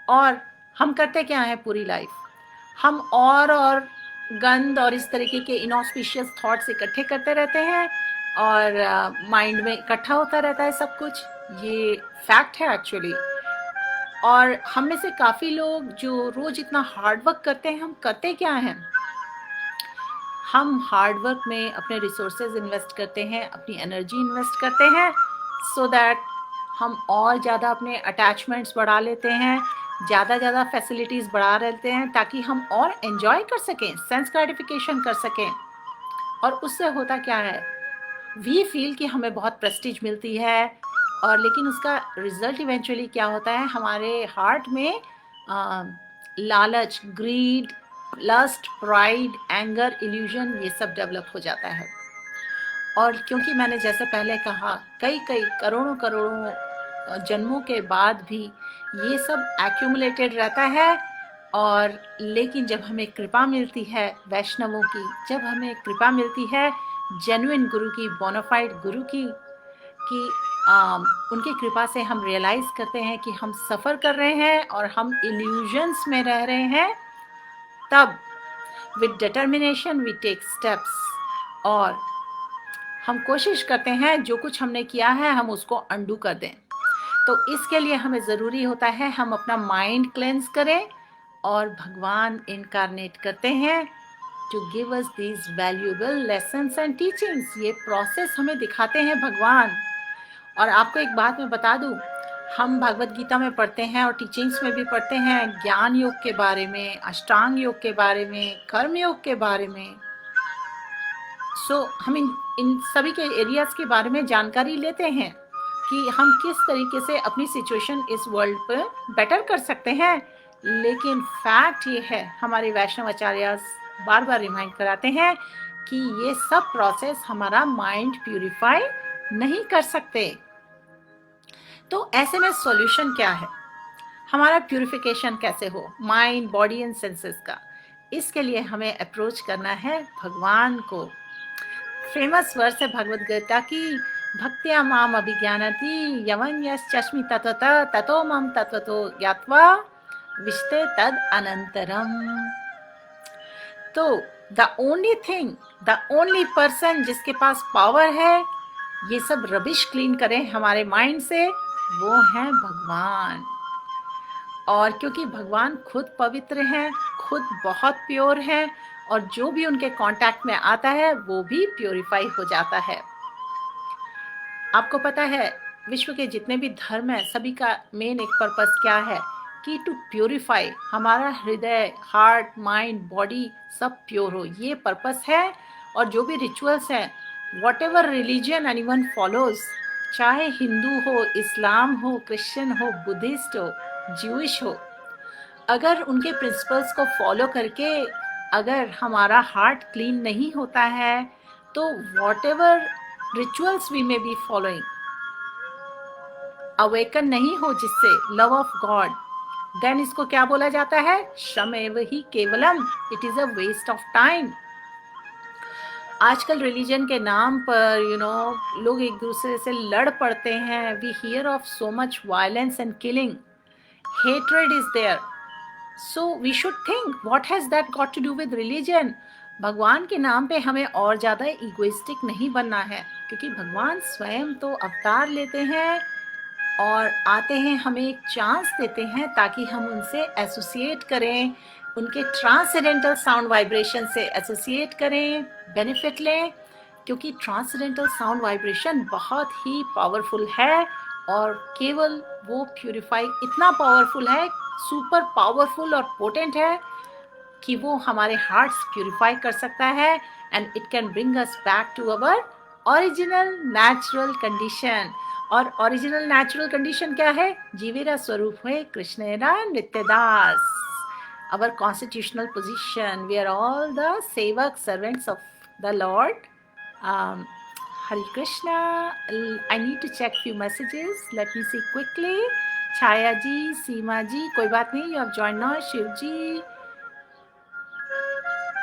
और हम करते क्या है पूरी लाइफ? हम और गंद और इस तरीके के इनऑस्पिशियस थॉट्स इकट्ठे करते रहते हैं और माइंड में इकट्ठा होता रहता है सब कुछ। ये फैक्ट है एक्चुअली। और हम में से काफ़ी लोग जो रोज़ इतना हार्ड वर्क करते हैं, हम करते क्या हैं? हम हार्ड वर्क में अपने रिसोर्सेज इन्वेस्ट करते हैं, अपनी एनर्जी इन्वेस्ट करते हैं, सो दैट हम और ज़्यादा अपने अटैचमेंट्स बढ़ा लेते हैं, ज़्यादा फैसिलिटीज़ बढ़ा लेते हैं ताकि हम और एंजॉय कर सकें, सेंस ग्रेटिफिकेशन कर सकें। और उससे होता क्या है? वी फील कि हमें बहुत प्रेस्टीज मिलती है, और लेकिन उसका रिजल्ट इवेंचुअली क्या होता है? हमारे हार्ट में लालच, greed, lust, pride, anger, illusion, ये सब डेवलप हो जाता है। और क्योंकि मैंने जैसे पहले कहा, कई करोड़ों जन्मों के बाद भी ये सब एक्यूमुलेटेड रहता है। और लेकिन जब हमें कृपा मिलती है वैष्णवों की, जब हमें कृपा मिलती है जेन्युइन गुरु की, बोनाफाइड गुरु की, कि उनकी कृपा से हम रियलाइज़ करते हैं कि हम सफ़र कर रहे हैं और हम इल्यूजन्स में रह रहे हैं, तब with determination we take steps और हम कोशिश करते हैं जो कुछ हमने किया है हम उसको अंडू कर दें। तो इसके लिए हमें ज़रूरी होता है हम अपना माइंड क्लेंस करें, और भगवान इनकारनेट करते हैं to give us these valuable lessons and teachings. ये प्रोसेस हमें दिखाते हैं भगवान। और आपको एक बात मैं बता दूं, हम भगवत गीता में पढ़ते हैं और टीचिंग्स में भी पढ़ते हैं ज्ञान योग के बारे में, अष्टांग योग के बारे में, कर्म योग के बारे में, हम इन सभी के एरियाज के बारे में जानकारी लेते हैं कि हम किस तरीके से अपनी सिचुएशन इस वर्ल्ड पर बेटर कर सकते हैं। लेकिन फैक्ट ये है, हमारे वैष्णव आचार्य बार बार रिमाइंड कराते हैं कि ये सब प्रोसेस हमारा माइंड प्यूरिफाई नहीं कर सकते। तो ऐसे में सॉल्यूशन क्या है, हमारा प्यूरिफिकेशन कैसे हो माइंड, बॉडी एंड सेंसेस का? इसके लिए हमें अप्रोच करना है भगवान को। फेमस वर्स है भगवद गीता की, भक्त्या माम अभिज्ञानति यमन यश्चस्मि तत्वतः ततो मम तत्वतो ज्ञात्वा विशते तद अनंतरम। तो द ओनली पर्सन जिसके पास पावर है ये सब रबिश क्लीन करें हमारे माइंड से, वो है भगवान। और क्योंकि भगवान खुद पवित्र हैं, खुद बहुत प्योर हैं, और जो भी उनके कांटेक्ट में आता है वो भी प्योरीफाई हो जाता है। आपको पता है विश्व के जितने भी धर्म हैं सभी का मेन एक पर्पस क्या है कि टू प्योरीफाई, हमारा हृदय, हार्ट, माइंड, बॉडी सब प्योर हो, ये पर्पस है। और जो भी रिचुअल्स हैं, what ever religion anyone follows, चाहे हिंदू हो, इस्लाम हो, क्रिश्चियन हो, बुद्धिस्ट हो, ज्यूइश हो, अगर उनके प्रिंसिपल्स को फॉलो करके अगर हमारा हार्ट क्लीन नहीं होता है तो whatever rituals we may be following awaken नहीं हो जिससे लव ऑफ गॉड, देन इसको क्या बोला जाता है? श्रमेव ही केवलम, it is a waste of time. आजकल रिलीजन के नाम पर लोग एक दूसरे से लड़ पड़ते हैं। We hear of so much violence and killing, hatred is there, so we should think what has that got to do with religion? भगवान के नाम पे हमें और ज़्यादा इगोइस्टिक नहीं बनना है, क्योंकि भगवान स्वयं तो अवतार लेते हैं और आते हैं, हमें एक चांस देते हैं ताकि हम उनसे एसोसिएट करें, उनके ट्रांसेंडेंटल साउंड वाइब्रेशन से एसोसिएट करें, बेनिफिट लें। क्योंकि ट्रांसेंडेंटल साउंड वाइब्रेशन बहुत ही पावरफुल है और केवल वो प्यूरिफाई इतना पावरफुल है, सुपर पावरफुल और पोटेंट है कि वो हमारे हार्ट्स प्यूरिफाई कर सकता है and it can bring us back to our original natural condition. और ओरिजिनल नेचुरल कंडीशन क्या है? जीवेरा स्वरूप है कृष्णेरा नित्यदास, our constitutional position. We are all the sevak servants of the Lord. Hare Krishna. I need to check few messages. Let me see quickly. Chaya ji, Seema ji, कोई बात नहीं, you have joined now. Shiv ji,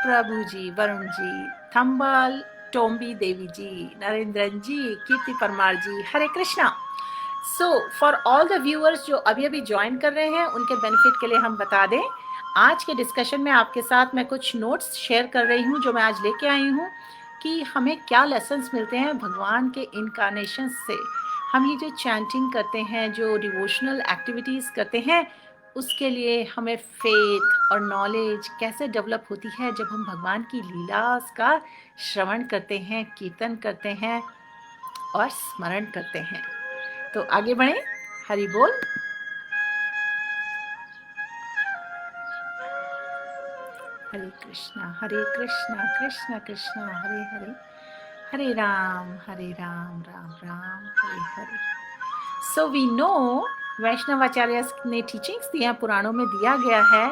Prabhu ji, Varun ji, Thambal, Tombi Devi ji, Narendran ji, Kirti Parmar ji, Hare Krishna. So for all the viewers जो अभी अभी join कर रहे हैं, उनके बेनिफिट के लिए हम बता दें, आज के डिस्कशन में आपके साथ मैं कुछ नोट्स शेयर कर रही हूँ जो मैं आज लेके आई हूँ कि हमें क्या लेसन्स मिलते हैं भगवान के इनकारनेशन से। हम ये जो चैंटिंग करते हैं, जो डिवोशनल एक्टिविटीज़ करते हैं, उसके लिए हमें फेथ और नॉलेज कैसे डेवलप होती है जब हम भगवान की लीला का श्रवण करते हैं, कीर्तन करते हैं और स्मरण करते हैं। तो आगे बढ़ें। हरि बोल। हरे कृष्णा कृष्ण कृष्ण हरे हरे, हरे Ram Ram Ram Hare Hare. So we know वैष्णव आचार्य ने टीचिंग्स दिया, पुराणों में दिया गया है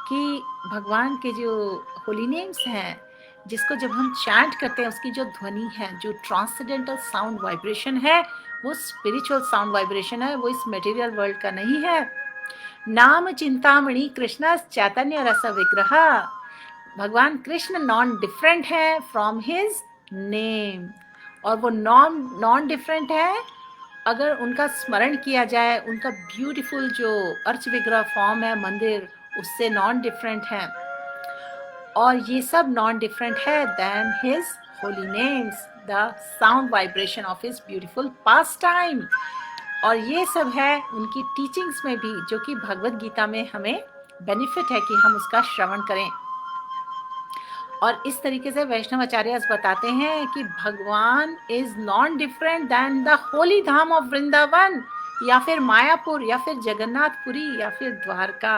कि भगवान के जो होली नेम्स हैं, जिसको जब हम चैंट करते हैं, उसकी जो ध्वनि है, जो ट्रांसेंडेंटल साउंड वाइब्रेशन है, वो स्पिरिचुअल साउंड वाइब्रेशन है, वो इस मटेरियल वर्ल्ड का नहीं है। नाम चिंतामणि कृष्ण चैतन्य रस विग्रह, भगवान कृष्ण नॉन डिफरेंट है फ्रॉम हिज नेम, और वो नॉन डिफरेंट है अगर उनका स्मरण किया जाए, उनका ब्यूटीफुल जो अर्च विग्रह फॉर्म है मंदिर, उससे नॉन डिफरेंट है। और ये सब नॉन डिफरेंट है then his holy names, the sound vibration of his beautiful pastime. और ये सब है उनकी टीचिंग्स में भी, जो कि भगवद गीता में हमें बेनिफिट है कि हम उसका श्रवण करें। और इस तरीके से वैष्णव आचार्य बताते हैं कि भगवान is non different than the Holi Dham of Vrindavan, या फिर मायापुर, या फिर जगन्नाथपुरी, या फिर द्वारका।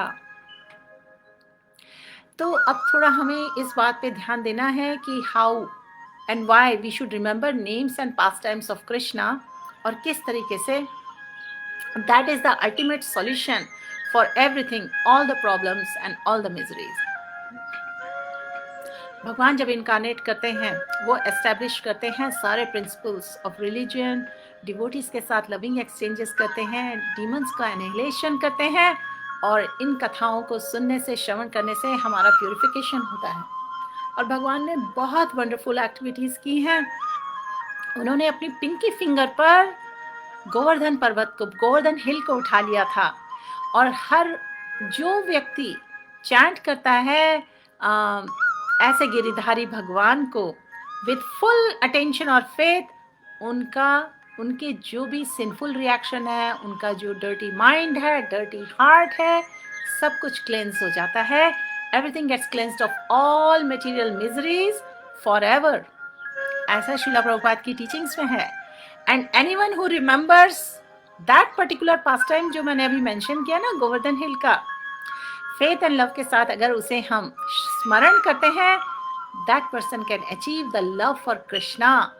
तो अब थोड़ा हमें इस बात पे ध्यान देना है कि how and why we should remember names and pastimes of Krishna, और किस तरीके से that is the ultimate solution for everything, all the problems and all the miseries. भगवान जब इनकारनेट करते हैं वो एस्टैब्लिश करते हैं सारे प्रिंसिपल्स ऑफ रिलीजन, डिवोटीज के साथ लविंग एक्सचेंजेस करते हैं, डीमंस का एनिहिलेशन करते हैं, और इन कथाओं को सुनने से, श्रवण करने से हमारा प्यूरिफिकेशन होता है. और भगवान ने बहुत वंडरफुल एक्टिविटीज की हैं. उन्होंने अपनी पिंकी फिंगर पर गोवर्धन पर्वत को, गोवर्धन हिल को उठा लिया था, और हर जो व्यक्ति चैंट करता है ऐसे गिरिधारी भगवान को विथ फुल अटेंशन और फेथ, उनके जो भी सिंफुल रिएक्शन है, उनका जो डर्टी माइंड है, डर्टी हार्ट है, सब कुछ क्लेंस हो जाता है. Everything gets cleansed of all material miseries forever. ऐसा श्रीला प्रभुपाद की टीचिंग्स में है. And anyone who remembers that particular pastime जो मैंने अभी मेंशन किया ना, गोवर्धन हिल का, फेथ एंड लव के साथ अगर उसे हम स्मरण करते हैं, that person can achieve the love for Krishna.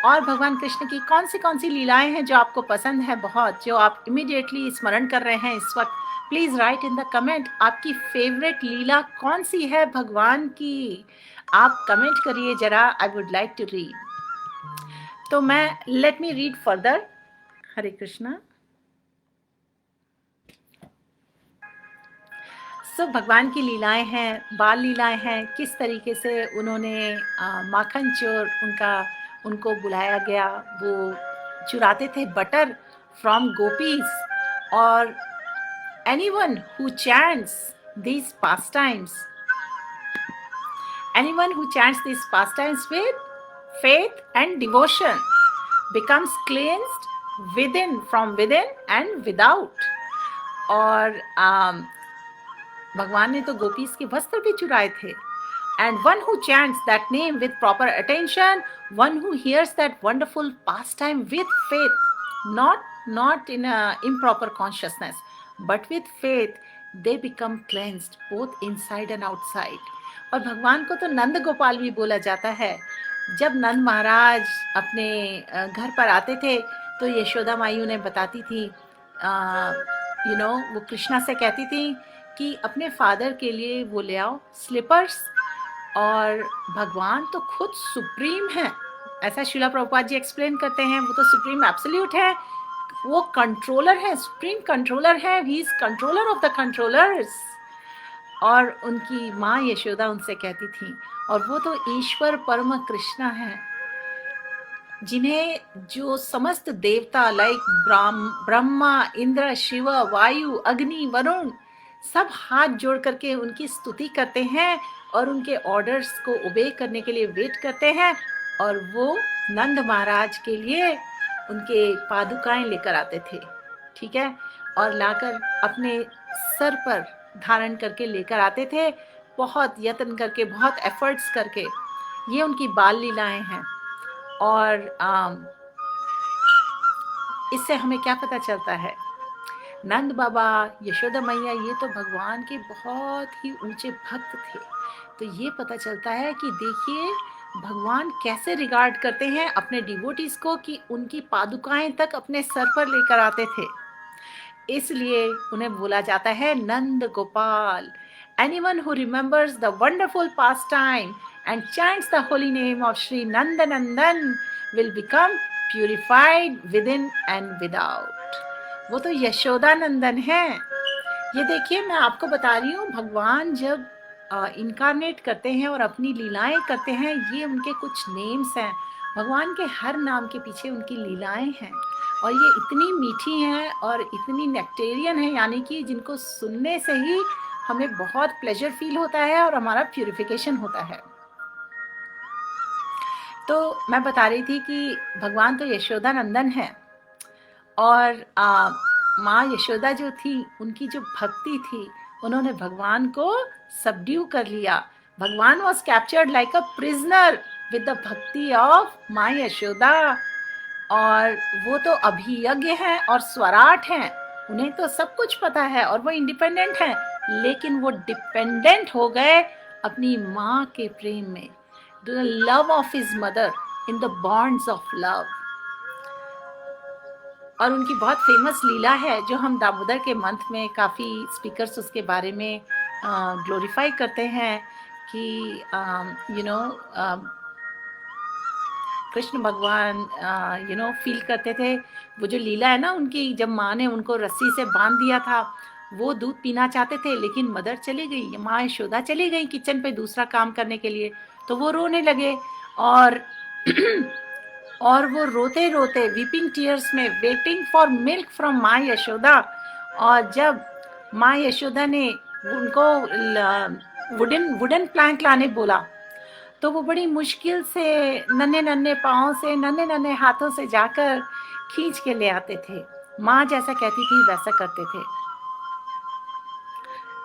और भगवान कृष्ण की कौन सी लीलाएं हैं जो आपको पसंद है बहुत, जो आप इमीडिएटली स्मरण कर रहे हैं इस वक्त? Please write in the comment, आपकी फेवरेट लीला कौन सी है भगवान की? आप कमेंट करिए जरा, I would like to read. तो मैं let me read further. Hare Krishna. सब भगवान की लीलाएं हैं, बाल लीलाएं हैं, किस तरीके से उन्होंने माखन चोर उनको बुलाया गया, वो चुराते थे बटर फ्रॉम गोपीज. और anyone who chants these pastimes, anyone who chants these pastimes with faith and devotion becomes cleansed within, from within and without. और भगवान ने तो गोपीज के वस्त्र भी चुराए थे. And one who chants that name with proper attention, one who hears that wonderful pastime with faith, not in a improper consciousness, but with faith, they become cleansed both inside and outside. और भगवान को तो नंद गोपाल भी बोला जाता है. जब नंद महाराज अपने घर पर आते थे तो यशोदा माई उन्हें बताती थी, वो कृष्णा से कहती थी कि अपने फादर के लिए वो ले आओ स्लीपर्स. और भगवान तो खुद सुप्रीम है, ऐसा श्रीला प्रभुपाद जी एक्सप्लेन करते हैं. वो तो सुप्रीम एब्सोल्यूट है, वो कंट्रोलर है, सुप्रीम कंट्रोलर है. He is controller of the controllers. और उनकी माँ यशोदा उनसे कहती थी, और वो तो ईश्वर परम कृष्णा है, जिन्हें जो समस्त देवता लाइक ब्रह्मा, इंद्र, शिव, वायु, अग्नि, वरुण सब हाथ जोड़ करके उनकी स्तुति करते हैं और उनके ऑर्डर्स को ओबे करने के लिए वेट करते हैं. और वो नंद महाराज के लिए उनके पादुकाएं लेकर आते थे, ठीक है, और लाकर अपने सर पर धारण करके लेकर आते थे, बहुत यत्न करके, बहुत एफर्ट्स करके. ये उनकी बाल लीलाएं हैं. और इससे हमें क्या पता चलता है? नंद बाबा, यशोदा मैया, ये तो भगवान के बहुत ही ऊंचे भक्त थे. तो ये पता चलता है कि देखिए भगवान कैसे रिगार्ड करते हैं अपने डिवोटीज को, कि उनकी पादुकाएं तक अपने सर पर लेकर आते थे. इसलिए उन्हें बोला जाता है Nand Gopal. Anyone who remembers the wonderful pastime and chants the holy name of Shri Nandanandan will become purified within and without. वो तो यशोदा नंदन है. ये देखिए, मैं आपको बता रही हूँ, भगवान जब इनकारनेट करते हैं और अपनी लीलाएं करते हैं, ये उनके कुछ नेम्स हैं. भगवान के हर नाम के पीछे उनकी लीलाएं हैं, और ये इतनी मीठी हैं और इतनी नेक्टेरियन है, यानी कि जिनको सुनने से ही हमें बहुत प्लेजर फील होता है और हमारा प्यूरिफिकेशन होता है. तो मैं बता रही थी कि भगवान तो यशोदा नंदन है, और माँ यशोदा जो थी, उनकी जो भक्ति थी, उन्होंने भगवान को सबड्यू कर लिया. भगवान was captured like a prisoner with the भक्ति ऑफ माँ यशोदा. और वो तो अभियज्ञ हैं और स्वराट हैं, उन्हें तो सब कुछ पता है, और वो इंडिपेंडेंट हैं, लेकिन वो डिपेंडेंट हो गए अपनी माँ के प्रेम में. the love of his mother in the bonds of love. और उनकी बहुत फेमस लीला है जो हम दामोदर के मंथ में काफ़ी स्पीकर्स उसके बारे में ग्लोरीफाई करते हैं कि कृष्ण भगवान फील करते थे वो जो लीला है ना उनकी, जब माँ ने उनको रस्सी से बांध दिया था, वो दूध पीना चाहते थे लेकिन मदर चली गई, माँ यशोदा चली गई किचन पे दूसरा काम करने के लिए, तो वो रोने लगे और और वो रोते रोते वीपिंग टीयर्स में वेटिंग फॉर मिल्क फ्रॉम माँ यशोदा, और जब माँ यशोदा ने उनको वुडन प्लैंक लाने बोला तो वो बड़ी मुश्किल से नन्हे नन्हे पाँव से नन्हे नन्हे हाथों से जाकर खींच के ले आते थे। माँ जैसा कहती थी वैसा करते थे।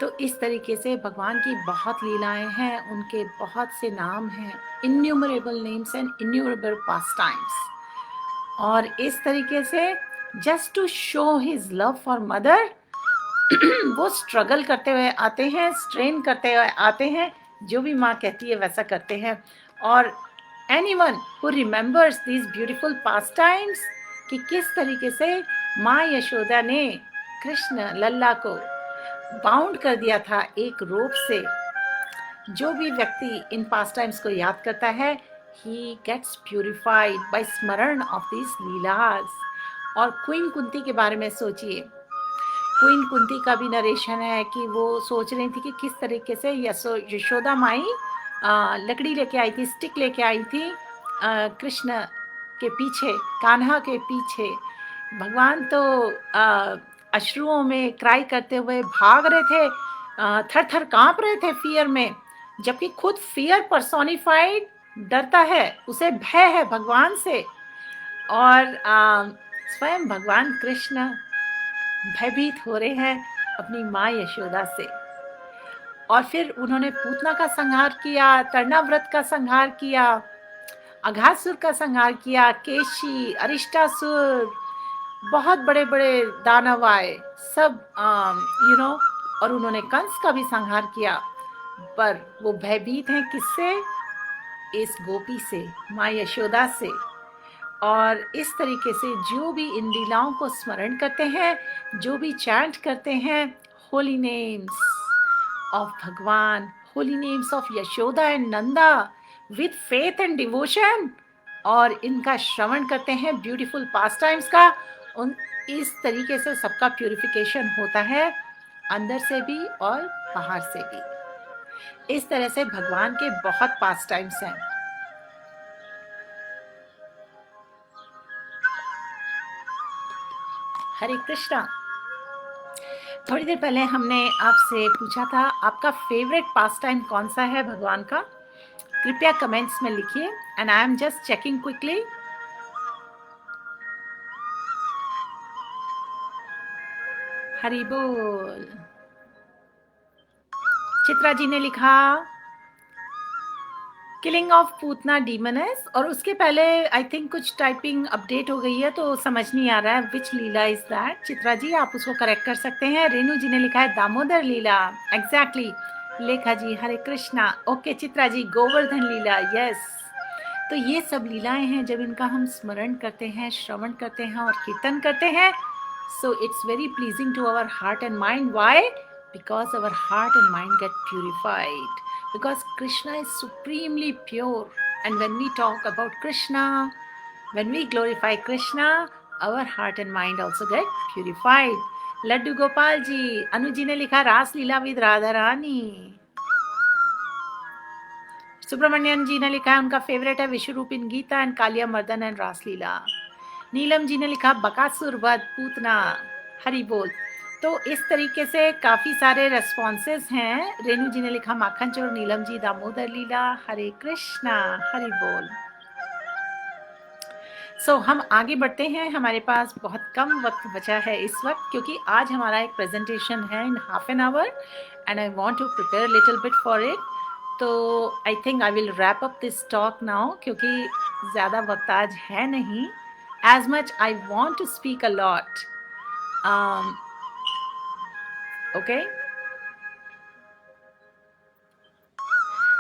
तो इस तरीके से भगवान की बहुत लीलाएं हैं, उनके बहुत से नाम हैं, innumerable names and innumerable pastimes. और इस तरीके से just to show his love for mother वो स्ट्रगल करते हुए आते हैं, स्ट्रेन करते हुए आते हैं, जो भी माँ कहती है वैसा करते हैं। और anyone who remembers these beautiful pass times कि किस तरीके से माँ यशोदा ने कृष्ण लल्ला को बाउंड कर दिया था एक रोप से, जो भी व्यक्ति इन पास टाइम्स को याद करता है he gets purified by स्मरण of these लीलास। और क्वीन कुंती के बारे में सोचिए, क्वीन कुंती का भी नरेशन है कि वो सोच रही थी कि किस तरीके से यशोदा माई लकड़ी लेके आई थी, स्टिक लेके आई थी कृष्ण के पीछे, कान्हा के पीछे। भगवान तो अश्रुओं में क्राई करते हुए भाग रहे थे, थर थर कांप रहे थे फियर में, जबकि खुद फियर पर्सोनिफाइड डरता है, उसे भय है भगवान से। और स्वयं भगवान कृष्ण भयभीत हो रहे हैं अपनी माँ यशोदा से। और फिर उन्होंने पूतना का संहार किया, तृणाव्रत का संहार किया, अघासुर का संहार किया, केशी, अरिष्टासुर, बहुत बड़े बड़े दानव आए सब, और उन्होंने कंस का भी संहार किया। पर वो भयभीत हैं किससे? इस गोपी से, माँ यशोदा से। और इस तरीके से जो भी इन लीलाओं को स्मरण करते हैं, जो भी चैंट करते हैं होली नेम्स ऑफ भगवान, Holi names of Yashoda and Nanda with faith and devotion, और इनका श्रवण करते हैं ब्यूटीफुल पास टाइम्स का, उन इस तरीके से सबका प्यूरिफिकेशन होता है, अंदर से भी और बाहर से भी। इस तरह से भगवान के बहुत पास टाइम्स हैं। हरे कृष्णा। थोड़ी देर पहले हमने आपसे पूछा था आपका फेवरेट पास टाइम कौन सा है भगवान का, कृपया कमेंट्स में लिखिए, and I am just checking quickly. Hari बोल। चित्रा जी ने लिखा किलिंग ऑफ पूतना डीमनेस, और उसके पहले आई थिंक कुछ टाइपिंग अपडेट हो गई है तो समझ नहीं आ रहा है विच लीला इज दैट। चित्रा जी आप उसको करेक्ट कर सकते हैं। रेणु जी ने लिखा है दामोदर लीला, एग्जैक्टली। लेखा जी हरे कृष्णा, ओके। चित्रा जी गोवर्धन लीला, यस। तो ये सब लीलाएं हैं जब इनका हम स्मरण करते हैं, श्रवण करते हैं और कीर्तन करते हैं, so it's very pleasing to our heart and mind. Why? Because our heart and mind get purified, because Krishna is supremely pure, and when we talk about Krishna, when we glorify Krishna, our heart and mind also get purified. Laddu Gopal ji, Anu ji ने लिखा रास लीला with Radha Rani. Subramanian जी ने लिखा है उनका favourite है विश्वरूपिन Gita and Kaliya मर्दन and रासलीला। नीलम जी ने लिखा बकासुर वध पूतना, हरि बोल। तो इस तरीके से काफी सारे रेस्पॉन्सेस हैं। रेणु जी ने लिखा माखन चोर, नीलम जी दामोदर लीला, हरे कृष्णा, हरि बोल। सो हम आगे बढ़ते हैं, हमारे पास बहुत कम वक्त बचा है इस वक्त, क्योंकि आज हमारा एक प्रेजेंटेशन है in half an hour and I want to prepare little bit for it. तो I think I will wrap up this talk now, क्योंकि ज़्यादा वक्त आज है नहीं। As much I want to speak a lot. Okay?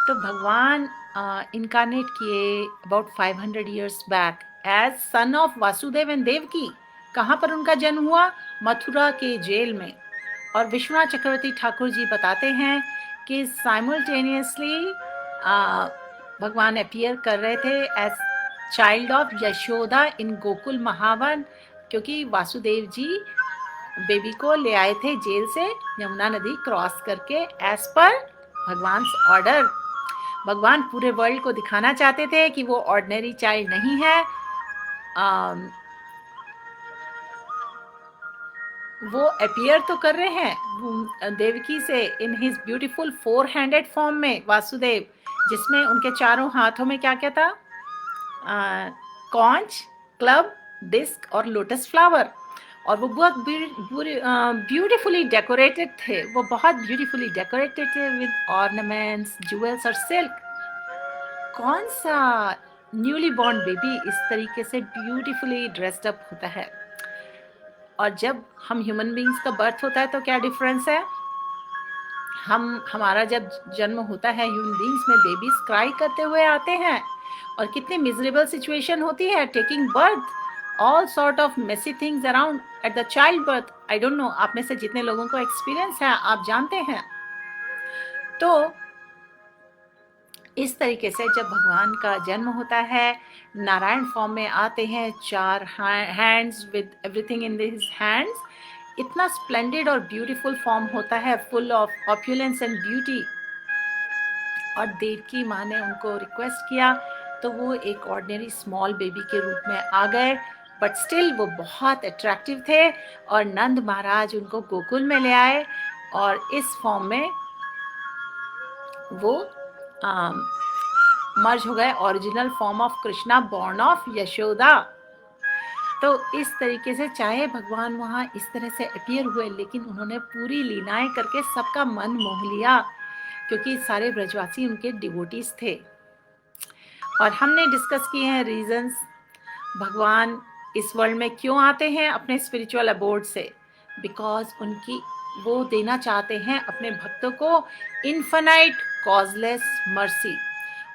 तो भगवान incarnate किए about 500 years back as son of Vasudev and Devaki. कहाँ पर उनका जन्म हुआ? मथुरा के जेल में। और विश्वनाथ चक्रवर्ती ठाकुर जी बताते हैं कि साइमल्टेनियसली भगवान अपीयर कर रहे थे एज चाइल्ड ऑफ यशोदा इन गोकुल महावन, क्योंकि वासुदेव जी बेबी को ले आए थे जेल से यमुना नदी क्रॉस करके एज पर भगवान ऑर्डर। भगवान पूरे वर्ल्ड को दिखाना चाहते थे कि वो ऑर्डिनरी चाइल्ड नहीं है, वो अपीयर तो कर रहे हैं देवकी से इन हिज ब्यूटीफुल 4-हैंडेड फॉर्म में वासुदेव, जिसमें उनके चारों हाथों में क्या क्या था? कॉन्च, क्लब, डिस्क और लोटस फ्लावर। और वो बहुत ब्यूटीफुली डेकोरेटेड थे, वो बहुत ब्यूटीफुली डेकोरेटेड थे विद ऑर्नामेंट्स, ज्वेल्स और सिल्क। कौन सा न्यूली बॉर्न बेबी इस तरीके से ब्यूटीफुली ड्रेस्ड अप होता है? और जब हम ह्यूमन बींग्स का बर्थ होता है तो क्या डिफरेंस है? हमारा जब जन्म होता है ह्यूमन बींग्स में, बेबीज क्राई करते हुए आते हैं और कितनी मिजरेबल सिचुएशन होती है taking birth, all sort of messy things around at the child birth. I don't know आप में से जितने लोगों को एक्सपीरियंस है आप जानते हैं। तो इस तरीके से जब भगवान का जन्म होता है, नारायण फॉर्म में आते हैं, 4 hands with everything in this hands, इतना स्प्लेंडेड और ब्यूटीफुल फॉर्म होता है, full of opulence and beauty. और देवकी माँ ने उनको रिक्वेस्ट किया तो वो एक ऑर्डिनरी स्मॉल बेबी के रूप में आ गए, बट स्टिल वो बहुत अट्रैक्टिव थे। और नंद महाराज उनको गोकुल में ले आए और इस फॉर्म में वो मर्ज हो गए, original form of Krishna born of Yashoda. तो इस तरीके से चाहे भगवान वहाँ इस तरह से अपीयर हुए, लेकिन उन्होंने पूरी लीलाएं करके सबका मन मोह लिया, क्योंकि सारे ब्रजवासी उनके डिवोटीज थे। और हमने डिस्कस किए हैं रीजंस भगवान इस वर्ल्ड में क्यों आते हैं अपने स्पिरिचुअल अबोर्ड से। बिकॉज उनकी वो देना चाहते हैं अपने भक्तों को इन्फिनाइट कॉजलेस मर्सी,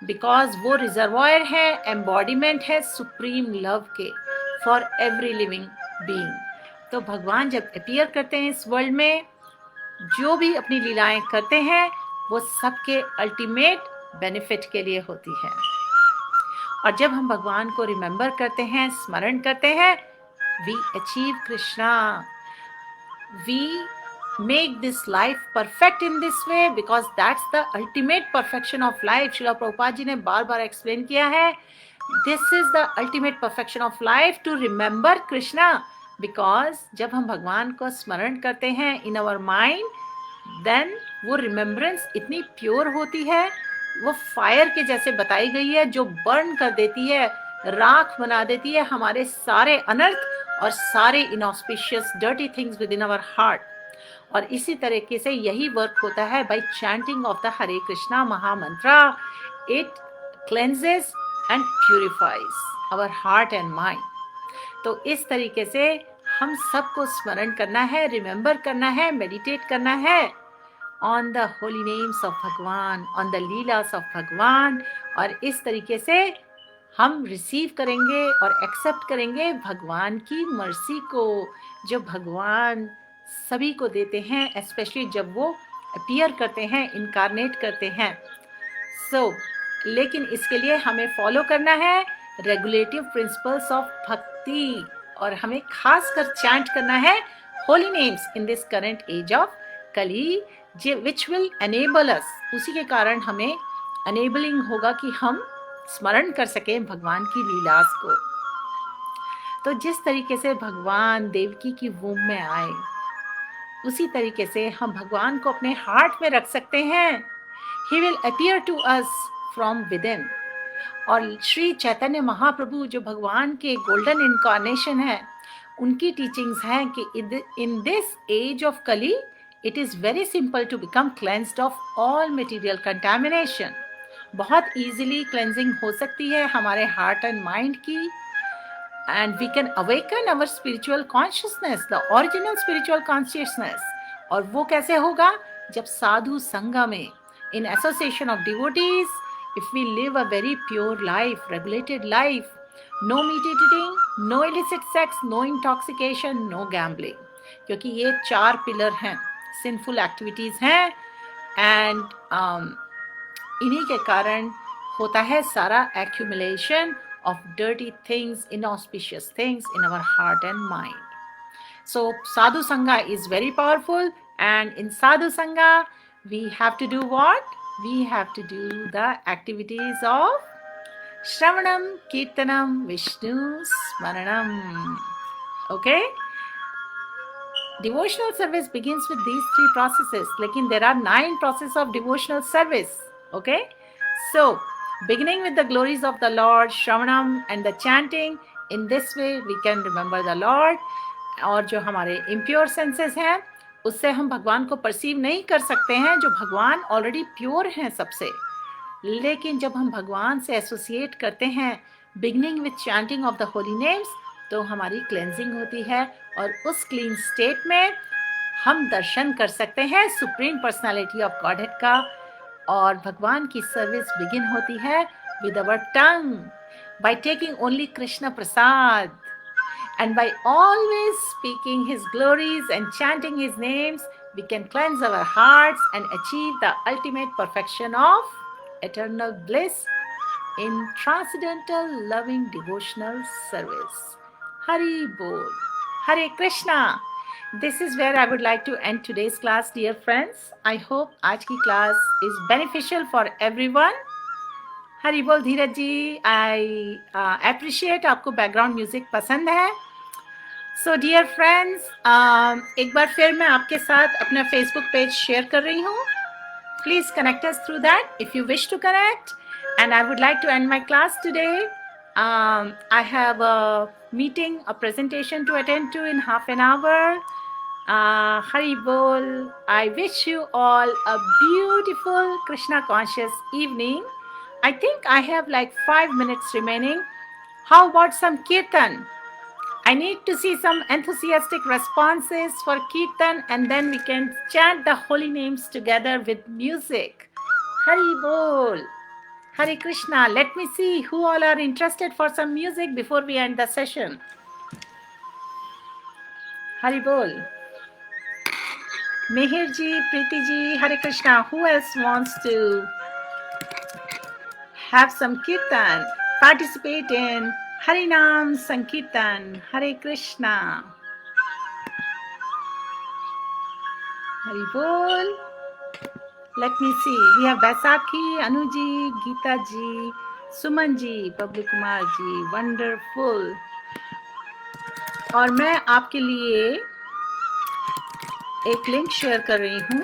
बिकॉज वो रिजर्वायर है, एम्बॉडीमेंट है सुप्रीम लव के फॉर एवरी लिविंग बीइंग। तो भगवान जब अपीयर करते हैं इस वर्ल्ड में, जो भी अपनी लीलाएं करते हैं वो सबके अल्टीमेट बेनिफिट के लिए होती है। और जब हम भगवान को रिमेंबर करते हैं, स्मरण करते हैं, we achieve Krishna, we make this life perfect in this way because that's the ultimate perfection of life। Srila Prabhupada ji ने बार बार एक्सप्लेन किया है, this is the ultimate perfection of life to remember Krishna, because जब हम भगवान को स्मरण करते हैं in our mind, then वो remembrance इतनी प्योर होती है, वो फायर के जैसे बताई गई है, जो बर्न कर देती है, राख बना देती है हमारे सारे अनर्थ और सारे inauspicious dirty things within our heart. और इसी तरीके से यही वर्क होता है by chanting of the Hare Krishna mahamantra. It cleanses and purifies our heart and mind. तो इस तरीके से हम सबको स्मरण करना है, रिमेंबर करना है, मेडिटेट करना है on the holy names of भगवान, ऑन द लीलास ऑफ भगवान। और इस तरीके से हम रिसीव करेंगे और एक्सेप्ट करेंगे भगवान की मर्सी को, जो भगवान सभी को देते हैं, स्पेशली जब वो अपीयर करते हैं, इनकारनेट करते हैं। लेकिन इसके लिए हमें फॉलो करना है रेगुलेटिव प्रिंसिपल्स ऑफ भक्ति, और हमें खास कर चैंट करना है holy names in this current age of Kali, which will enable अस। उसी के कारण हमें एनेबलिंग होगा कि हम स्मरण कर सकें भगवान की लीलास को। तो जिस तरीके से भगवान देवकी की वूम में आए, उसी तरीके से हम भगवान को अपने हार्ट में रख सकते हैं। He will appear to us from within। और श्री चैतन्य महाप्रभु जो भगवान के गोल्डन इनकारनेशन है, उनकी टीचिंग्स हैं कि in this age of Kali it is very simple to become cleansed of all material contamination. बहुत ईजिली क्लेंजिंग हो सकती है हमारे हार्ट एंड माइंड की, and we can awaken our spiritual consciousness, the original spiritual consciousness। और वो कैसे होगा? जब साधु संगा में, in association of devotees, if we live a very pure life, regulated life, no meat eating, no illicit sex, no intoxication, no gambling, क्योंकि ये 4 pillar हैं, सिंफुल एक्टिविटीज हैं, एंड इन्हीं के कारण होता है सारा accumulation of dirty things, inauspicious things in our heart and mind. So Sadhu Sangha is very powerful, and in Sadhu Sangha we have to do what? We have to do the activities of Shravanam, Kirtanam, Vishnu, Smaranam. Okay? Devotional service begins with these 3 processes. Lekin there are 9 processes of devotional service. Okay? So, beginning with the glories of the Lord, Shravanam and the chanting, in this way we can remember the Lord. और जो हमारे impure senses हैं उससे हम भगवान को perceive नहीं कर सकते हैं, जो भगवान ऑलरेडी प्योर हैं सबसे. लेकिन जब हम भगवान से एसोसिएट करते हैं beginning with chanting of the holy names, तो हमारी क्लेंजिंग होती है और उस क्लीन स्टेट में हम दर्शन कर सकते हैं सुप्रीम पर्सनालिटी ऑफ गॉडहेड का. और भगवान की सर्विस बिगिन होती है with our tongue, by taking only Krishna Prasad. And by always speaking His glories and chanting His names, we can cleanse our hearts and achieve the ultimate perfection of eternal bliss in transcendental loving devotional service. Hari Bol. Hare Krishna. This is where I would like to end today's class, dear friends. I hope आज की class is beneficial for everyone. हरी बोल धीरज जी. I appreciate आपको background music पसंद है. So dear friends, एक बार फिर मैं आपके साथ अपना फेसबुक पेज शेयर कर रही हूँ. Please connect us through that if you wish to connect. And I would like to end my class today. I have a meeting, a presentation to attend to in half an hour. Hari Bol. I wish you all a beautiful Krishna conscious evening. I think I have like 5 minutes remaining. How about some kirtan? I need to see some enthusiastic responses for kirtan, and then we can chant the holy names together with music. Hari Bol. Hare Krishna. Let me see who all are interested for some music before we end the session. Hari Bol. Mihir ji, Preeti ji, Hare Krishna. Who else wants to have some kirtan, participate in Harinam Sankirtan? Hare Krishna. Hari Bol. Let me see. We have Baisakhi, Anuji, Geeta ji, Suman ji, Bablu Kumar ji. Wonderful. और मैं आपके लिए एक link share कर रही हूँ.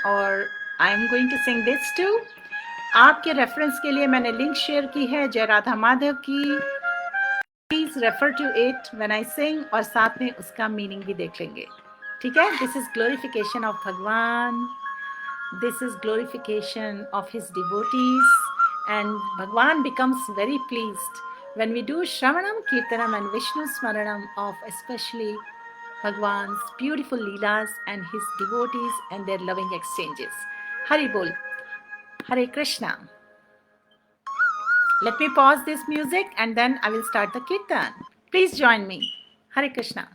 और I am going to sing this too. आपके रेफरेंस के लिए मैंने लिंक शेयर की है जय राधा माधव की. Please refer to it when I sing, और साथ में उसका मीनिंग भी देख लेंगे. ठीक है? This is glorification of Bhagwan. This is glorification of his devotees, and Bhagwan becomes very pleased when we do Shravanam, Kirtanam and Vishnu Smaranam of especially Bhagwan's beautiful Leelas and his devotees and their loving exchanges. Hari Bol. Hare Krishna. Let me pause this music and then I will start the Kirtan. Please join me. Hare Krishna.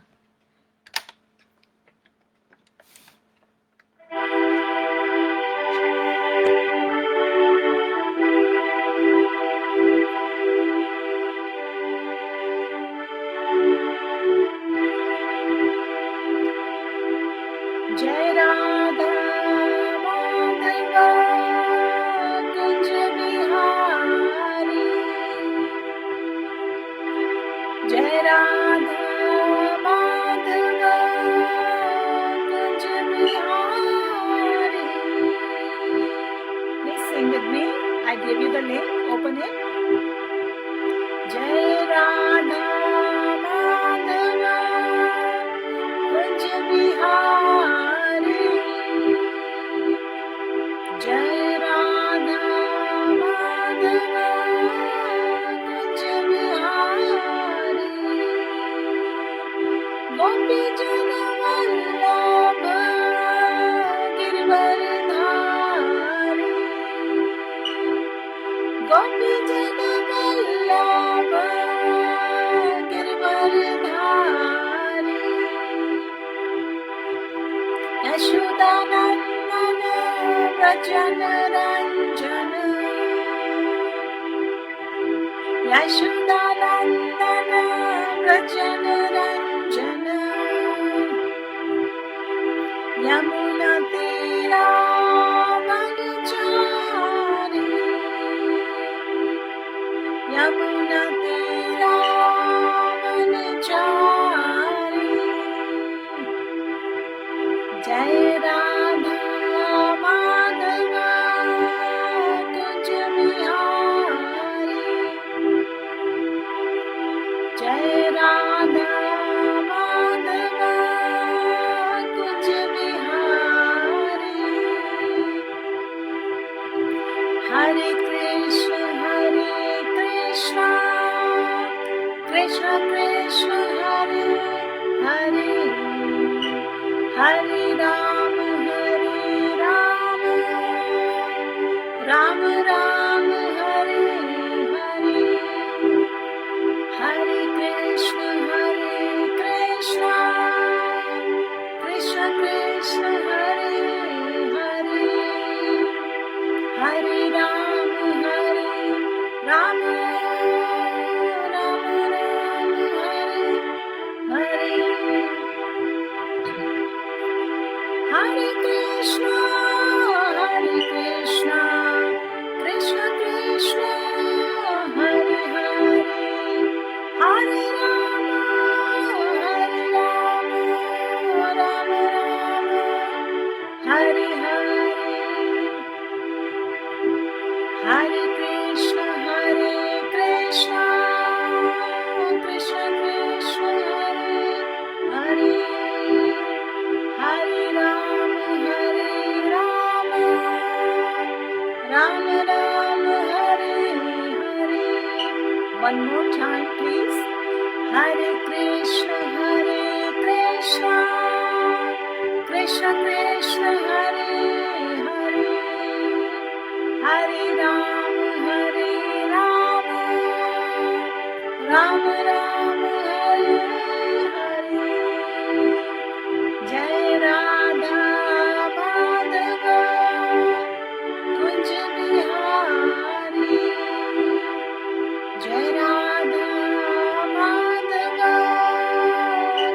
Jai Radha व्रजन रंजन यशोदानंदन व्रजन रंजन यमुना तीरा वनचारी यमुना तीरा वनचारी जय राधा माधव कुंज बिहारी जय राधा माधव कुंज बिहारी हरे Krishna Krishna Krishna Hare Hare Hare Ram Ram Ram Hare Hare Hare Krishna Krishna Krishna Hare Hare Hare Ram Ram Ram Hare Hare Hare Krishna Krishna Krishna Hare Hare Hare Ram Ram Ram Hare Hare Hare Krishna Krishna Krishna Hare Hare Hare Ram Ram Ram Hare Hare one more time please हरे कृष्ण कृष्ण कृष्ण हरे हरे हरे राम राम राम हरे हरे जय राधा माधव कुंज बिहारी जय राधा माधव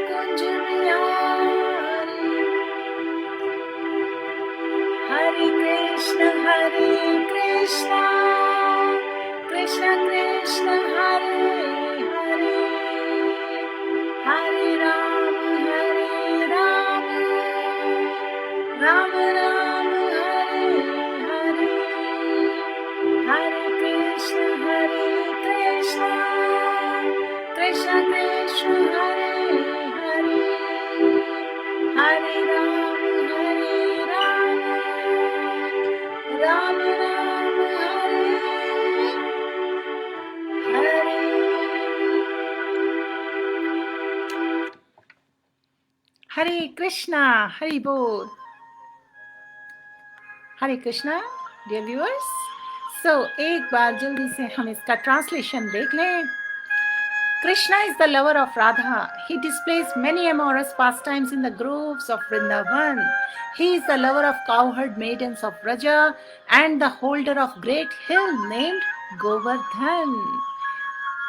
कुंज बिहारी हरे कृष्ण कृष्ण कृष्ण हरे हरे हरे राम राम राम हरे हरे हरे कृष्ण कृष्ण कृष्ण हरे हरे हरे राम राम राम हरे हरे हरे कृष्णा हरि बोल हरे कृष्णा डियर व्यूअर्स सो एक बार जल्दी से हम इसका ट्रांसलेशन देख लें Krishna is the lover of Radha. He displays many amorous pastimes in the groves of Vrindavan. He is the lover of cowherd maidens of Vraja and the holder of great hill named Govardhan.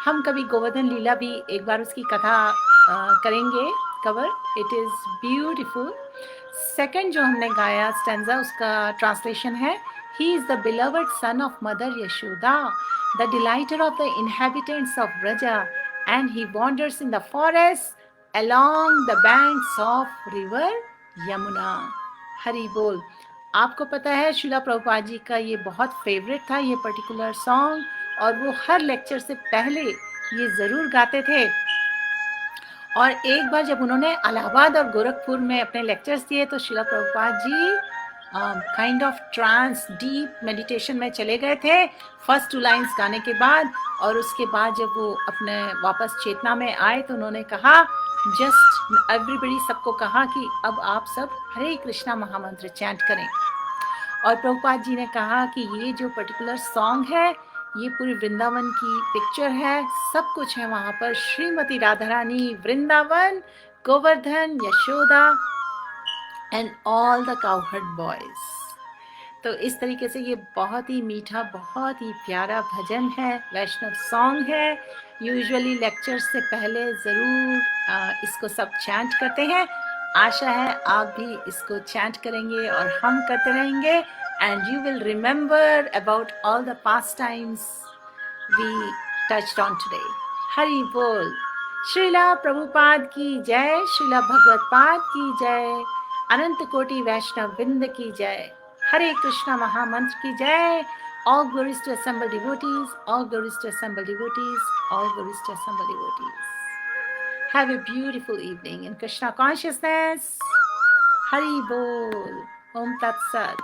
हम कभी गोवर्धन लीला भी एक बार उसकी कथा करेंगे cover. It is beautiful. Second जो हमने गाया स्टैंजा उसका ट्रांसलेशन है he is the beloved son of mother Yashoda the delighter of the inhabitants of Braja and he wanders in the forest along the banks of river Yamuna. Hari बोल. आपको पता है श्रीला प्रभुपाद जी का ये बहुत फेवरेट था ये पर्टिकुलर सॉन्ग और वो हर लेक्चर से पहले ये ज़रूर गाते थे. और एक बार जब उन्होंने इलाहाबाद और गोरखपुर में अपने लेक्चर्स दिए तो Srila Prabhupada ji kind of trance deep meditation में चले गए थे फर्स्ट 2 लाइन्स गाने के बाद. और उसके बाद जब वो अपने वापस चेतना में आए तो उन्होंने कहा जस्ट एवरीबडी सबको कहा कि अब आप सब हरे कृष्णा महामंत्र चैंट करें. और प्रभुपाद जी ने कहा कि ये जो पर्टिकुलर सॉन्ग है ये पूरी वृंदावन की पिक्चर है. सब कुछ है वहाँ पर. Shrimati Radha Rani, Vrindavan, Govardhan, Yashoda and all the cowherd boys. तो इस तरीके से ये बहुत ही मीठा, बहुत ही प्यारा भजन है, वैष्णव सॉन्ग है। यूजुअली लेक्चर से पहले ज़रूर इसको सब चैंट करते हैं। आशा है आप भी इसको चैंट करेंगे और हम करते रहेंगे, and you will remember about all the past times we touched on today. Hari बोल। श्रीला प्रभुपाद की जय, श्रीला भगवत पाद की जय, अनंत कोटि वैष्णव वृंद की जय, Hare Krishna Mahamantra ki jai. All glories to assembled devotees, all glories to assembled devotees, all glories to assembled devotees. Have a beautiful evening in Krishna consciousness. Hari Bol. Om Tat Sat.